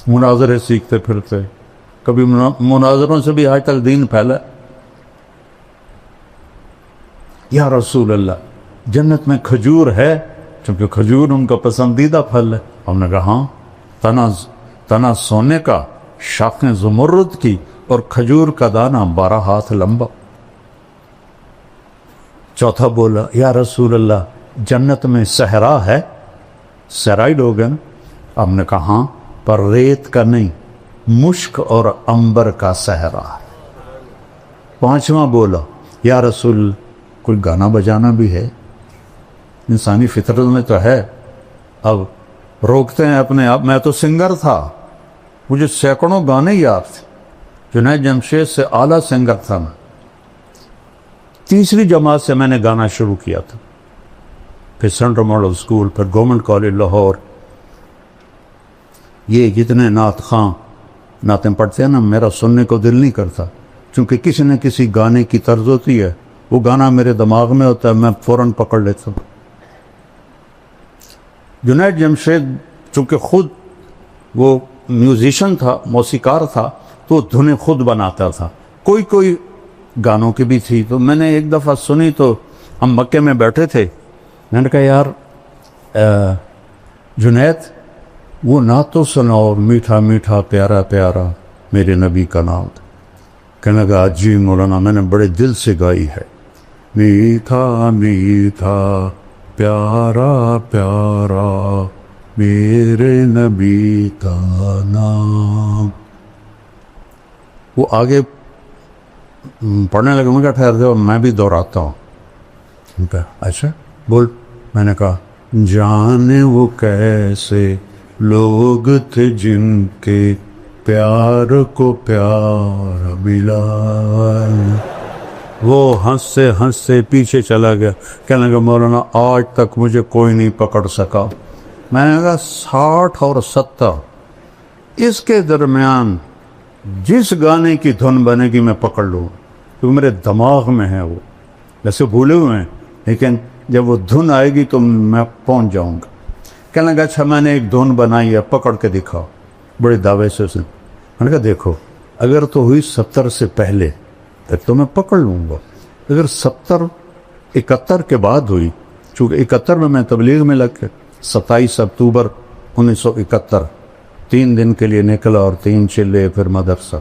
مناظرے سیکھتے پھرتے، کبھی مناظروں سے بھی آج تک دین پھیلا. یا رسول اللہ جنت میں کھجور ہے؟ چونکہ کھجور ان کا پسندیدہ پھل ہے. ہم نے کہا ہاں، تنا سونے کا، شاخیں زمرد کی، اور کھجور کا دانہ 12 ہاتھ لمبا. چوتھا بولا یا رسول اللہ جنت میں صحرا ہے؟ صحرائی لوگ ہیں. ہم نے کہا ہاں، پر ریت کا نہیں، مشک اور عنبر کا صحرا ہے. پانچواں بولا یا رسول کوئی گانا بجانا بھی ہے؟ انسانی فطرت میں تو ہے. اب روکتے ہیں اپنے آپ. میں تو سنگر تھا، مجھے سینکڑوں گانے یاد تھے. جنید جمشید سے اعلیٰ سنگر تھا میں. تیسری جماعت سے میں نے گانا شروع کیا تھا، پھر سینٹرل ماڈل اسکول، پھر گورنمنٹ کالج لاہور. یہ جتنے نعت خواں نعتیں پڑھتے ہیں نا، میرا سننے کو دل نہیں کرتا، چونکہ کسی نہ کسی گانے کی طرز ہوتی ہے. وہ گانا میرے دماغ میں ہوتا ہے، میں فوراً پکڑ لیتا ہوں. جنید جمشید چونکہ خود وہ میوزیشن تھا، موسیقار تھا، تو دھنیں خود بناتا تھا. کوئی گانوں کی بھی تھی. تو میں نے ایک دفعہ سنی تو ہم مکے میں بیٹھے تھے. میں نے کہا یار جنید وہ نعت تو سناؤ، میٹھا میٹھا پیارا پیارا میرے نبی کا نام. کہنے لگا جی مولانا میں نے بڑے دل سے گائی ہے. میٹھا میٹھا پیارا پیارا میرے نبی کا نام. وہ آگے پڑھنے لگے. میں کہا ٹھہر جاؤ میں بھی دہراتا ہوں. اچھا بول. میں نے کہا جانے وہ کیسے لوگ تھے جن کے پیار کو پیار ملا. وہ ہنسے ہنسے پیچھے چلا گیا. کہنے لگا مولانا آج تک مجھے کوئی نہیں پکڑ سکا. میں نے کہا 60 اور 70 اس کے درمیان جس گانے کی دھن بنے گی میں پکڑ لوں، کیونکہ میرے دماغ میں ہے. وہ ویسے بھولے ہوئے ہیں لیکن جب وہ دھن آئے گی تو میں پہنچ جاؤں گا. کہنے لگا اچھا میں نے ایک دھن بنائی ہے، پکڑ کے دکھاؤ. بڑے دعوے سے اس نے. میں نے کہا دیکھو اگر تو ہوئی 70 سے پہلے تک تو میں پکڑ لوں گا، اگر 71 کے بعد ہوئی، چونکہ 71 میں تبلیغ میں لگ کے 27 اکتوبر 1971 3 دن کے لیے نکلا اور 3 چلے پھر مدرسہ.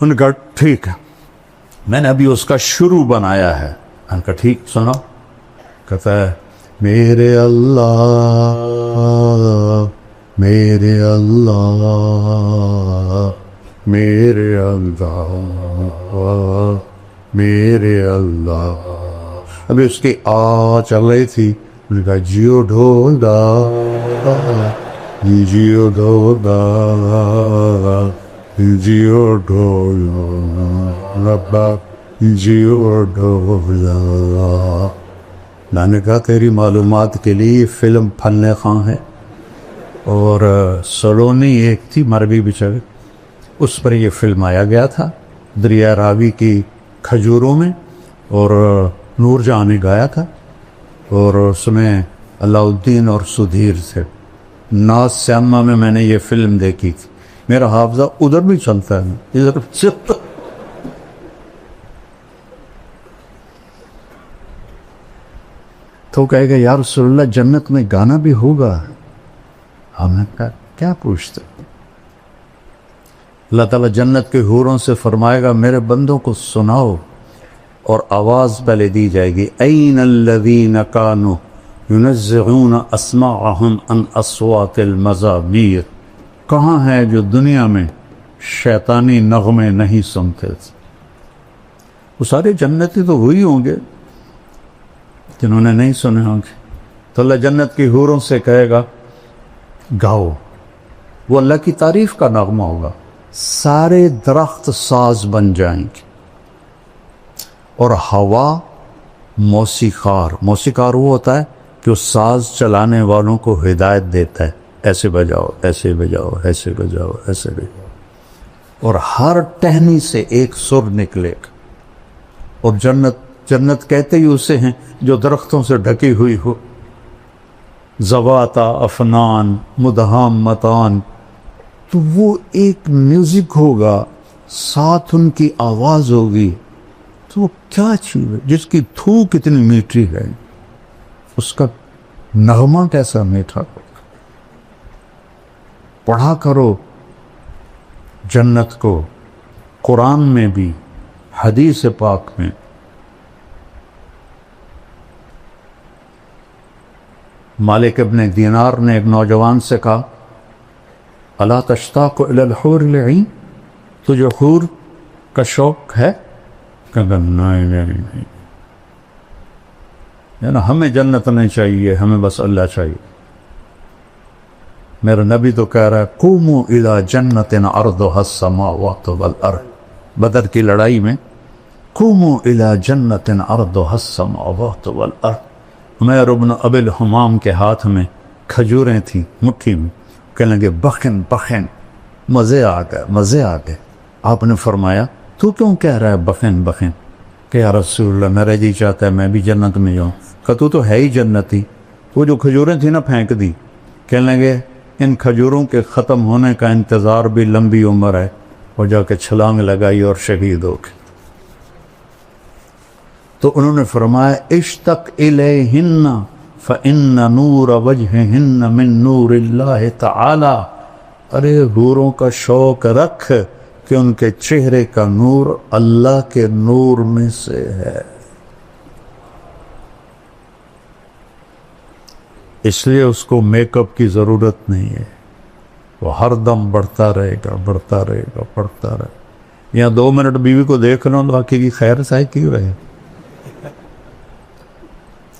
ان کا ٹھیک ہے، میں نے ابھی اس کا شروع بنایا ہے. ان کا ٹھیک سنو. کہتا ہے میرے اللہ میرے اللہ میرے اللہ میرے اللہ. ابھی اس کی چل رہی تھی. انہوں نے کہا جیو ڈھولا جیو ڈھولا جیو ڈھولا ربا جیو ڈھولا. میں نے کہا تیری معلومات کے لیے فلم فن خاں ہے، اور سلونی ایک تھی مربی بیچارے، اس پر یہ فلم آیا گیا تھا دریا راوی کی کھجوروں میں، اور نور جہاں نے گایا تھا، اور اس میں علاء الدین اور سدھیر تھے. ناز سیما میں نے یہ فلم دیکھی تھی. میرا حافظہ ادھر بھی چلتا ہے، ادھر چلتا. تو کہے گا یا رسول اللہ جنت میں گانا بھی ہوگا. ہم نے کہا کیا پوچھتے. اللہ تعالیٰ جنت کے حوروں سے فرمائے گا میرے بندوں کو سناؤ، اور آواز پہلے دی جائے گی این الذین کانوا ینزعون اسماعہم عن اصوات المزامیر. کہاں ہے جو دنیا میں شیطانی نغمے نہیں سنتے تھے؟ وہ سارے جنتی تو وہی ہوں گے جنہوں نے نہیں سنے ہوں گے. تو اللہ جنت کی حوروں سے کہے گا گاؤ. وہ اللہ کی تعریف کا نغمہ ہوگا. سارے درخت ساز بن جائیں گے، اور ہوا موسیقار. موسیقار وہ ہوتا ہے جو ساز چلانے والوں کو ہدایت دیتا ہے، ایسے بجاؤ ایسے بجاؤ ایسے بجاؤ ایسے بجاؤ، اور ہر ٹہنی سے ایک سر نکلے گا. اور جنت کہتے ہی اسے ہیں جو درختوں سے ڈھکی ہوئی ہو. ذواتا افنان مدہامتان. تو وہ ایک میوزک ہوگا، ساتھ ان کی آواز ہوگی. تو وہ کیا چیز ہے جس کی تھو کتنی میٹھی ہے، اس کا نغمہ کیسا میٹھا. پڑھا کرو جنت کو، قرآن میں بھی حدیث پاک میں. مالک ابن دینار نے ایک نوجوان سے کہا الا تشتاق الی الحور العین، تجھے حور کا شوق ہے؟ کہا نہیں. یعنی ہمیں جنت نہیں چاہیے، ہمیں بس اللہ چاہیے. میرا نبی تو کہہ رہا ہے قوموا الی جنت عرضها السماوات والارض. بدر کی لڑائی میں قوموا الی جنت عرضها السماوات والارض. عمیر بن ابی الحمام کے ہاتھ میں کھجوریں تھیں مٹھی میں. کہنے لگے بخن بخن. مزے آ گئے مزے آ گئے. آپ نے فرمایا تو کیوں کہہ رہا ہے بخن بخن؟ کہ یا رسول اللہ میرا جی چاہتا ہے میں بھی جنت میں جاؤں. کہ تو ہے ہی جنتی. وہ جو کھجوریں تھیں نا پھینک دی. کہنے لگے ان کھجوروں کے ختم ہونے کا انتظار بھی لمبی عمر ہے. اور جا کے چھلانگ لگائی اور شہید ہو گئے. تو انہوں نے فرمایا اشتق الیہن فإن نور وجہہن من نور اللہ تعالی. ارے حوروں کا شوق رکھ کہ ان کے چہرے کا نور اللہ کے نور میں سے ہے. اس لیے اس کو میک اپ کی ضرورت نہیں ہے. وہ ہر دم بڑھتا رہے گا بڑھتا رہے گا بڑھتا رہے گا. یہاں 2 منٹ بیوی کو دیکھ لو باقی کی خیر سائے کی رہے،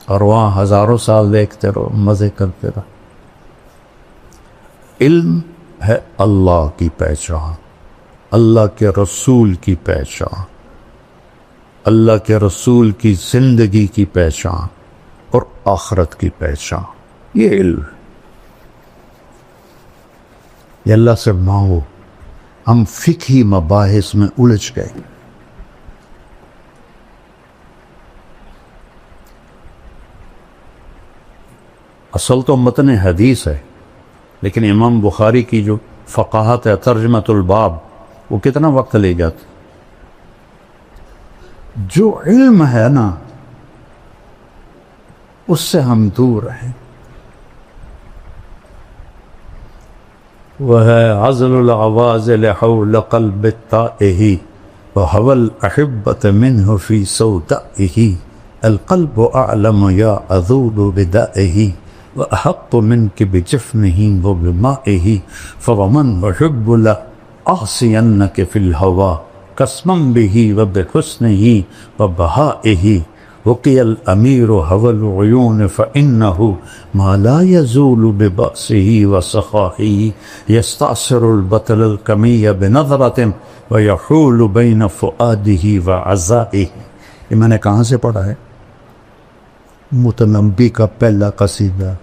اور وہاں ہزاروں سال دیکھتے رہو مزے کرتے رہو. علم ہے اللہ کی پہچان، اللہ کے رسول کی پہچان، اللہ کے رسول کی زندگی کی پہچان اور آخرت کی پہچان. یہ علم یہ اللہ سے مانگو. ہم فقہی مباحث میں الجھ گئے. اصل تو متن حدیث ہے، لیکن امام بخاری کی جو فقاہت ہے ترجمۃ الباب وہ کتنا وقت لے جاتی. جو علم ہے نا اس سے ہم دور ہیں. وہ ہے عزل العوازل حول قلب التائه وهوى الأحبة منه في سودائه. القلب أعلم يا أذول بدائه وأحق منك بجفنه وبمائه. فومن يحب لأعصينك في الهوى قسما به وبحسنه وبهائه. وقي الأمير هوى العيون فإنه ما لا يزول ببأسه وسخائه. يستعصر البطل الكمي بنظرة ويحول بين فؤاده وعزائه. یہ میں نے کہاں سے پڑھا ہے؟ متنبی کا پہلا قصیدہ.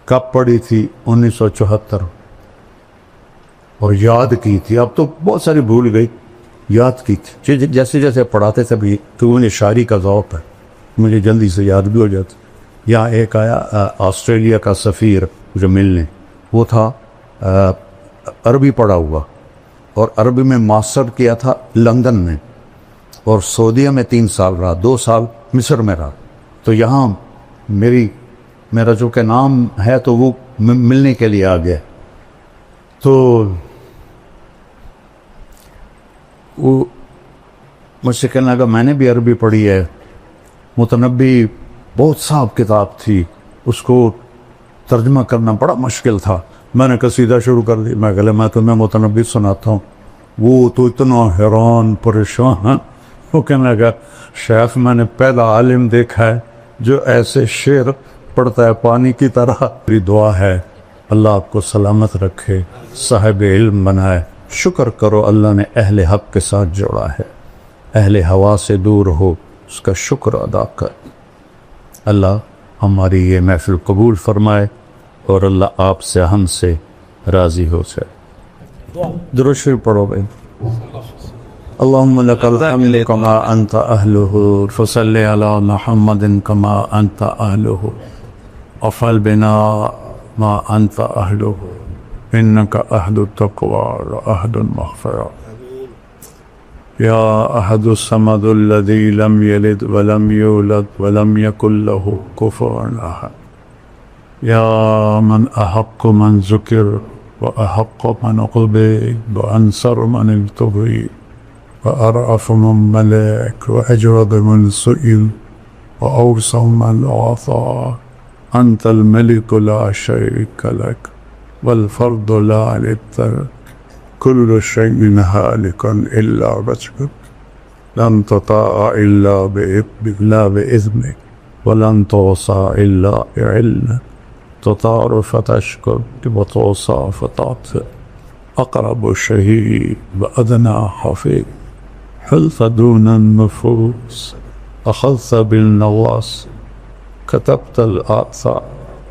کب پڑھی تھی؟ 1974. اور یاد کی تھی. اب تو بہت ساری بھول گئی. یاد کی تھی جیسے جیسے پڑھاتے تھے بھی تو انہیں شاعری کا ذوق ہے مجھے جلدی سے یاد بھی ہو جاتا. یہاں ایک آیا آسٹریلیا کا سفیر جو ملنے، وہ تھا عربی پڑھا ہوا اور عربی میں ماسٹر کیا تھا لندن میں، اور سعودیہ میں 3 سال رہا، 2 سال مصر میں رہا. تو یہاں میرا جو کہ نام ہے تو وہ ملنے کے لیے آ گیا. تو وہ مجھ سے کہنے لگا میں نے بھی عربی پڑھی ہے. متنبی بہت صاحب کتاب تھی، اس کو ترجمہ کرنا بڑا مشکل تھا. میں نے قصیدہ شروع کر دی. میں کہا میں تمہیں متنبی سناتا ہوں. وہ تو اتنا حیران پریشان. وہ کہنے لگا شیخ میں نے پہلا عالم دیکھا ہے جو ایسے شعر پڑھتا ہے پانی کی طرح. میری دعا ہے اللہ آپ کو سلامت رکھے، صاحب علم بنائے. شکر کرو اللہ نے اہل حق کے ساتھ جوڑا ہے. اہل ہوا سے دور ہو اس کا شکر ادا کر. اللہ ہماری یہ محفل قبول فرمائے اور اللہ آپ سے ہم سے راضی ہو جائے. درود شریف پڑھو بھائی. اللهم لك الحمد كما أنت أهله فصل على محمد كما أنت أهله وفعل بنا ما أنت أهله إنك أهل التقوى وأهل المغفرة. يا أحد الصمد الذي لم يلد ولم يولد ولم يكن له كفوا أحد. يا من أحق من ذكر وأحق من عبد وأنصر من ابتغي وأرأف من ملك وأجود من سئل وأوسع من أعطى. أنت الملك لا شريك لك والفرد لا للترك. كل شيء هالك إلا وجهك لن تطاع إلا بإذنك ولن توصى إلا بعلمك. تطار فتشكر وتوصى فتعطي. أقرب شهيد وأدنى حفيظ. حلت دون النفوس أخذت بالنواصي. كتبت الآثار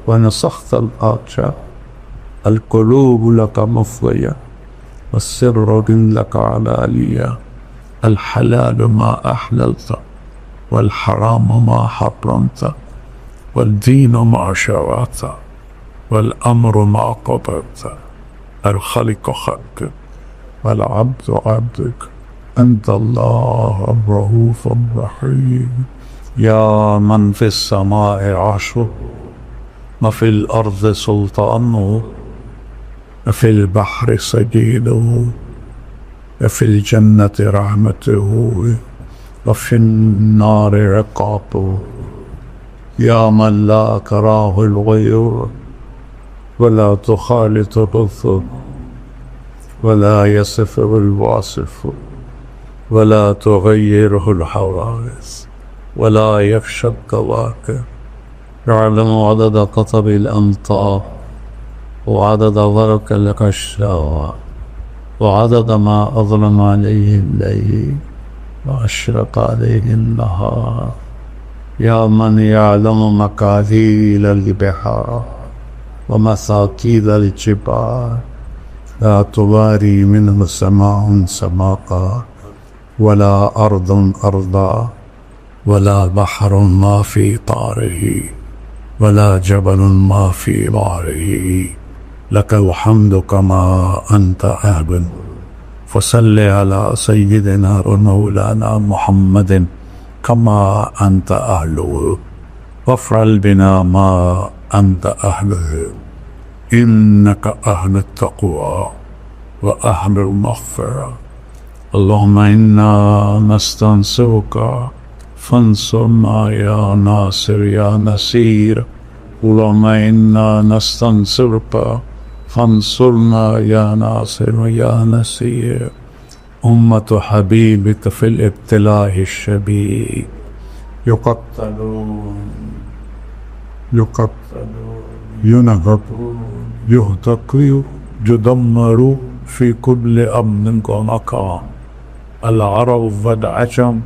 ونسخت الآثار. القلوب لك مفضية والسر لك علانية. الحلال ما أحللت والحرام ما حرمت والدين ما شرعت والأمر ما قضيت. الخلق خلقك والعبد عبدك. أنت الله الرؤوف الرحيم. يا من في السماء عرشه وفي الأرض سلطانه وفي البحر سجيده وفي الجنة رحمته وفي النار عقابه. يا من لا كراه الغيور ولا تخالط الرسل ولا يصفه الواصف ولا تغيره الحوادث ولا يخشى الكواكب. يعلم عدد قطب الأمطار وعدد ورق الغشاء وعدد ما أظلم عليه الليل وأشرق عليه النهار. يا من يعلم مقادير البحار ومساكيد الجبال. لا تواري منه سماء سماء ولا أرض أرضا ولا بحر ما في طاره ولا جبل ما في بحره. لك الحمد كما أنت أهل فصل على سيدنا ومولانا محمد كما أنت أهله وافعل بنا ما أنت أهله إنك أهل التقوى وأهل المغفرة. اللهم إنا نستنصرك فانصرنا يا ناصر يا نصير. اللهم إنا نستنصرك فانصرنا يا ناصر يا نصير. أمة حبيبك في الابتلاء الشديد يقتلون ينهبون يهتكوا يدمروا في كل أمن ومكان العرب والعجم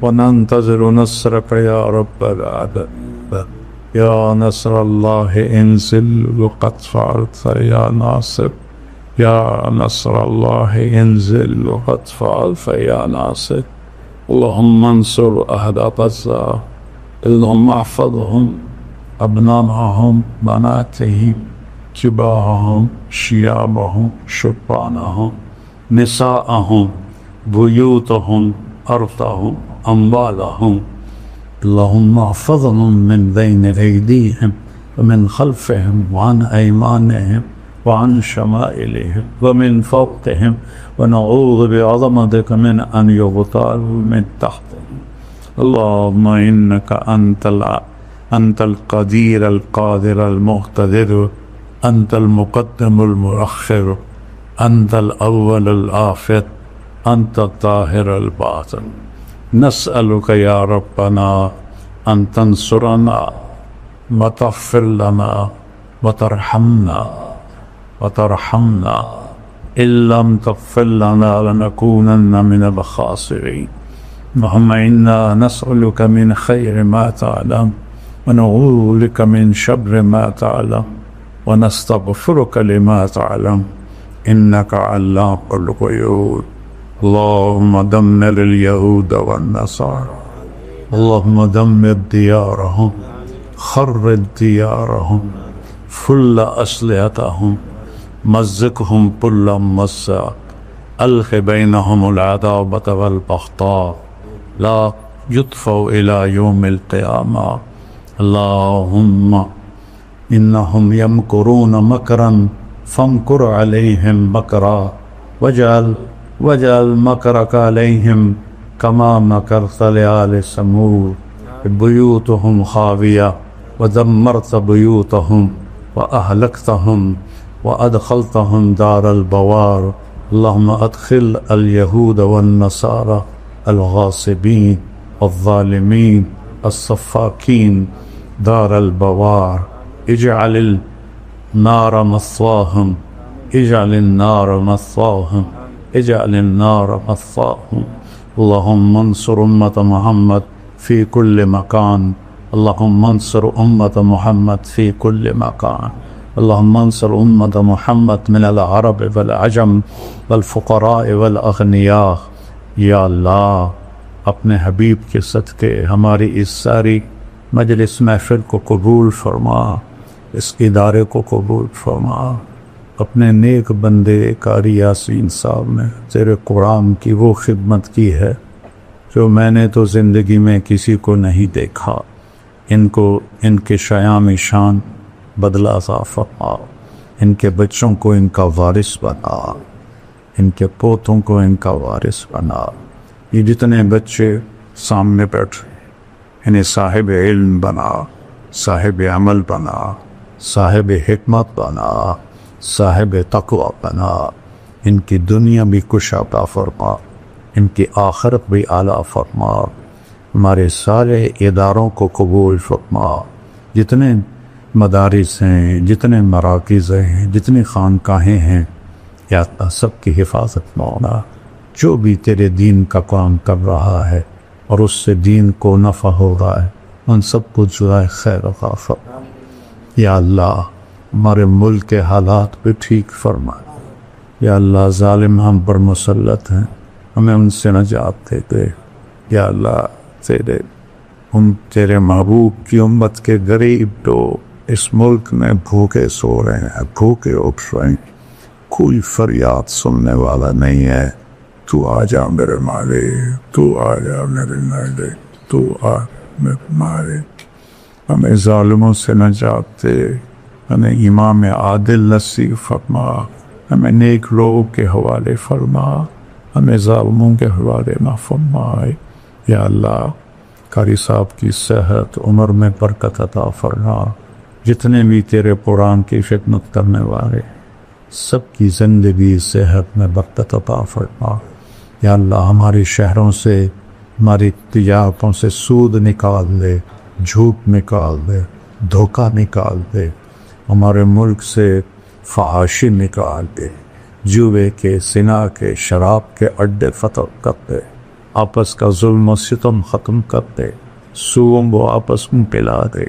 وننتظر نصرك يا رب العالمين. يا نصر الله انزل وقد فعلت يا ناصر. يا نصر الله انزل وقد فعلت يا ناصر. اللهم انصر أهل غزة. اللهم احفظهم أبنائهم بناتهم كبارهم شيابهم شبانهم نساءهم بيوتهم أرضهم أموالهم. اللهم احفظهم من بين أيديهم ومن خلفهم وعن أيمانهم وعن شمائلهم ومن فوقهم ونعوذ بعظمتك من أن يغتالوا من تحتهم. اللهم إنك أنت القدير القادر المقتدر. أنت المقدم المؤخر. أنت الأول الآخر. أنت الظاهر الباطن. نسألك يا ربنا أن تنصرنا وتغفر لنا وترحمنا. إن لم تغفر لنا لنكونن من الخاسرين. اللهم إنا نسألك من خير ما تعلم ونعوذ بك من شر ما تعلم ونستغفرك لما تعلم إنك علام الغيوب. اللهم دمر اليهود والنصارى. اللهم دمر ديارهم خرب ديارهم فل أسلحتهم مزقهم كل ممزق. ألق بينهم العداوة والبغضاء لا يطفئ إلى يوم القيامة. اللهم إنهم يمكرون مكرا فامكر عليهم مكرا واجعل مكرك عليهم كما مكرت لآل ثمود. بيوتهم خاوية ودمرت بيوتهم وأهلكتهم وأدخلتهم دار البوار. اللهم أدخل اليهود والنصارى الغاصبين الظالمين الصفاكين دار البوار. اجعل النار مثواهم. اجعل النار مثواهم. اجعل النار مثواهم. اللهم انصر أمة محمد في كل مكان. اللهم انصر أمة محمد في كل مكان. اللهم انصر أمة محمد من العرب والعجم والفقراء والأغنياء. یا اللہ اپنے حبیب کے صدقے ہماری اس ساری مجلس محفل کو قبول فرما. اس ادارے کو قبول فرما. اپنے نیک بندے قاری یاسین صاحب نے تیرے قرآن کی وہ خدمت کی ہے جو میں نے تو زندگی میں کسی کو نہیں دیکھا. ان کے شیام شان بدلہ عطا فرما. ان کے بچوں کو ان کا وارث بنا. ان کے پوتوں کو ان کا وارث بنا. یہ جتنے بچے سامنے بیٹھے انہیں صاحب علم بنا، صاحب عمل بنا، صاحب حکمت بنا، صاحب تقوی بنا. ان کی دنیا بھی کشادہ فرما، ان کی آخرت بھی اعلیٰ فرما. ہمارے سارے اداروں کو قبول فرما. جتنے مدارس ہیں، جتنے مراکز ہیں، جتنی خانقاہیں ہیں، یا اللہ سب کی حفاظت مولا. جو بھی تیرے دین کا کام کر رہا ہے اور اس سے دین کو نفع ہو رہا ہے، ان سب کو جزائے خیر عطا فرما. یا اللہ ہمارے ملک کے حالات بھی ٹھیک فرما. یا اللہ ظالم ہم پر مسلط ہیں، ہمیں ان سے نجات دے دے. یا اللہ تیرے محبوب کی امت کے غریب لوگ اس ملک میں بھوکے سو رہے ہیں، بھوکے اٹھ رہے ہیں. کوئی فریاد سننے والا نہیں ہے. تو آ جا میرے مالک، تو آ جا میرے مالک، تو آ میرے مالک. ہمیں ظالموں سے نجات دے، ہمیں امام عادل نصیب فرما، ہمیں نیک لوگوں کے حوالے فرما، ہمیں ظالموں کے حوالے نہ فرمائے. یا اللہ قاری صاحب کی صحت عمر میں برکت عطا فرما. جتنے بھی تیرے قرآن کی خدمت کرنے والے سب کی زندگی صحت میں برکت عطا فرما. یا اللہ ہمارے شہروں سے، ہماری تجارتوں سے سود نکال دے، جھوٹ نکال دے، دھوکہ نکال دے. ہمارے ملک سے فحاشی نکال دے، جوے کے، زنا کے، شراب کے اڈے فتح کر دے. آپس کا ظلم و ستم ختم کر دے، سوم وہ آپس میں پلا دے.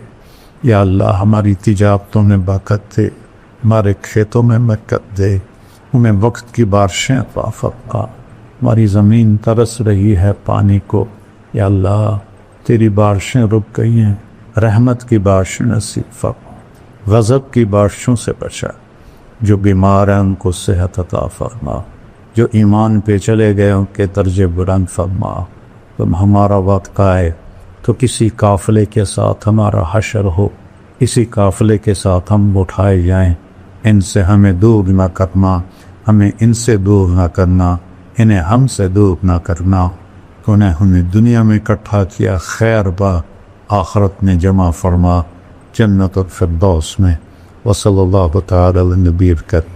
یا اللہ ہماری تجارتوں میں برکت دے، ہمارے کھیتوں میں برکت دے، ہمیں وقت کی بارشیں عطا فرما. ہماری زمین ترس رہی ہے پانی کو. یا اللہ تیری بارشیں رک گئی ہیں، رحمت کی بارشیں نصیب فرما. غضب کی بارشوں سے بچا. جو بیمار ہیں ان کو صحت عطا فرما، جو ایمان پہ چلے گئے ان کے درجے بلند فرما. تم ہمارا وقت آئے تو کسی قافلے کے ساتھ ہمارا حشر ہو، کسی قافلے کے ساتھ ہم اٹھائے جائیں. ان سے ہمیں دور نہ کرنا، ہمیں ان سے دور نہ کرنا، انہیں ہم سے دور نہ کرنا. انہیں ہمیں دنیا میں اکٹھا کیا، خیر با آخرت میں جمع فرما جنت الفردوس میں. وصلی اللہ تعالی علی نبی الکریم.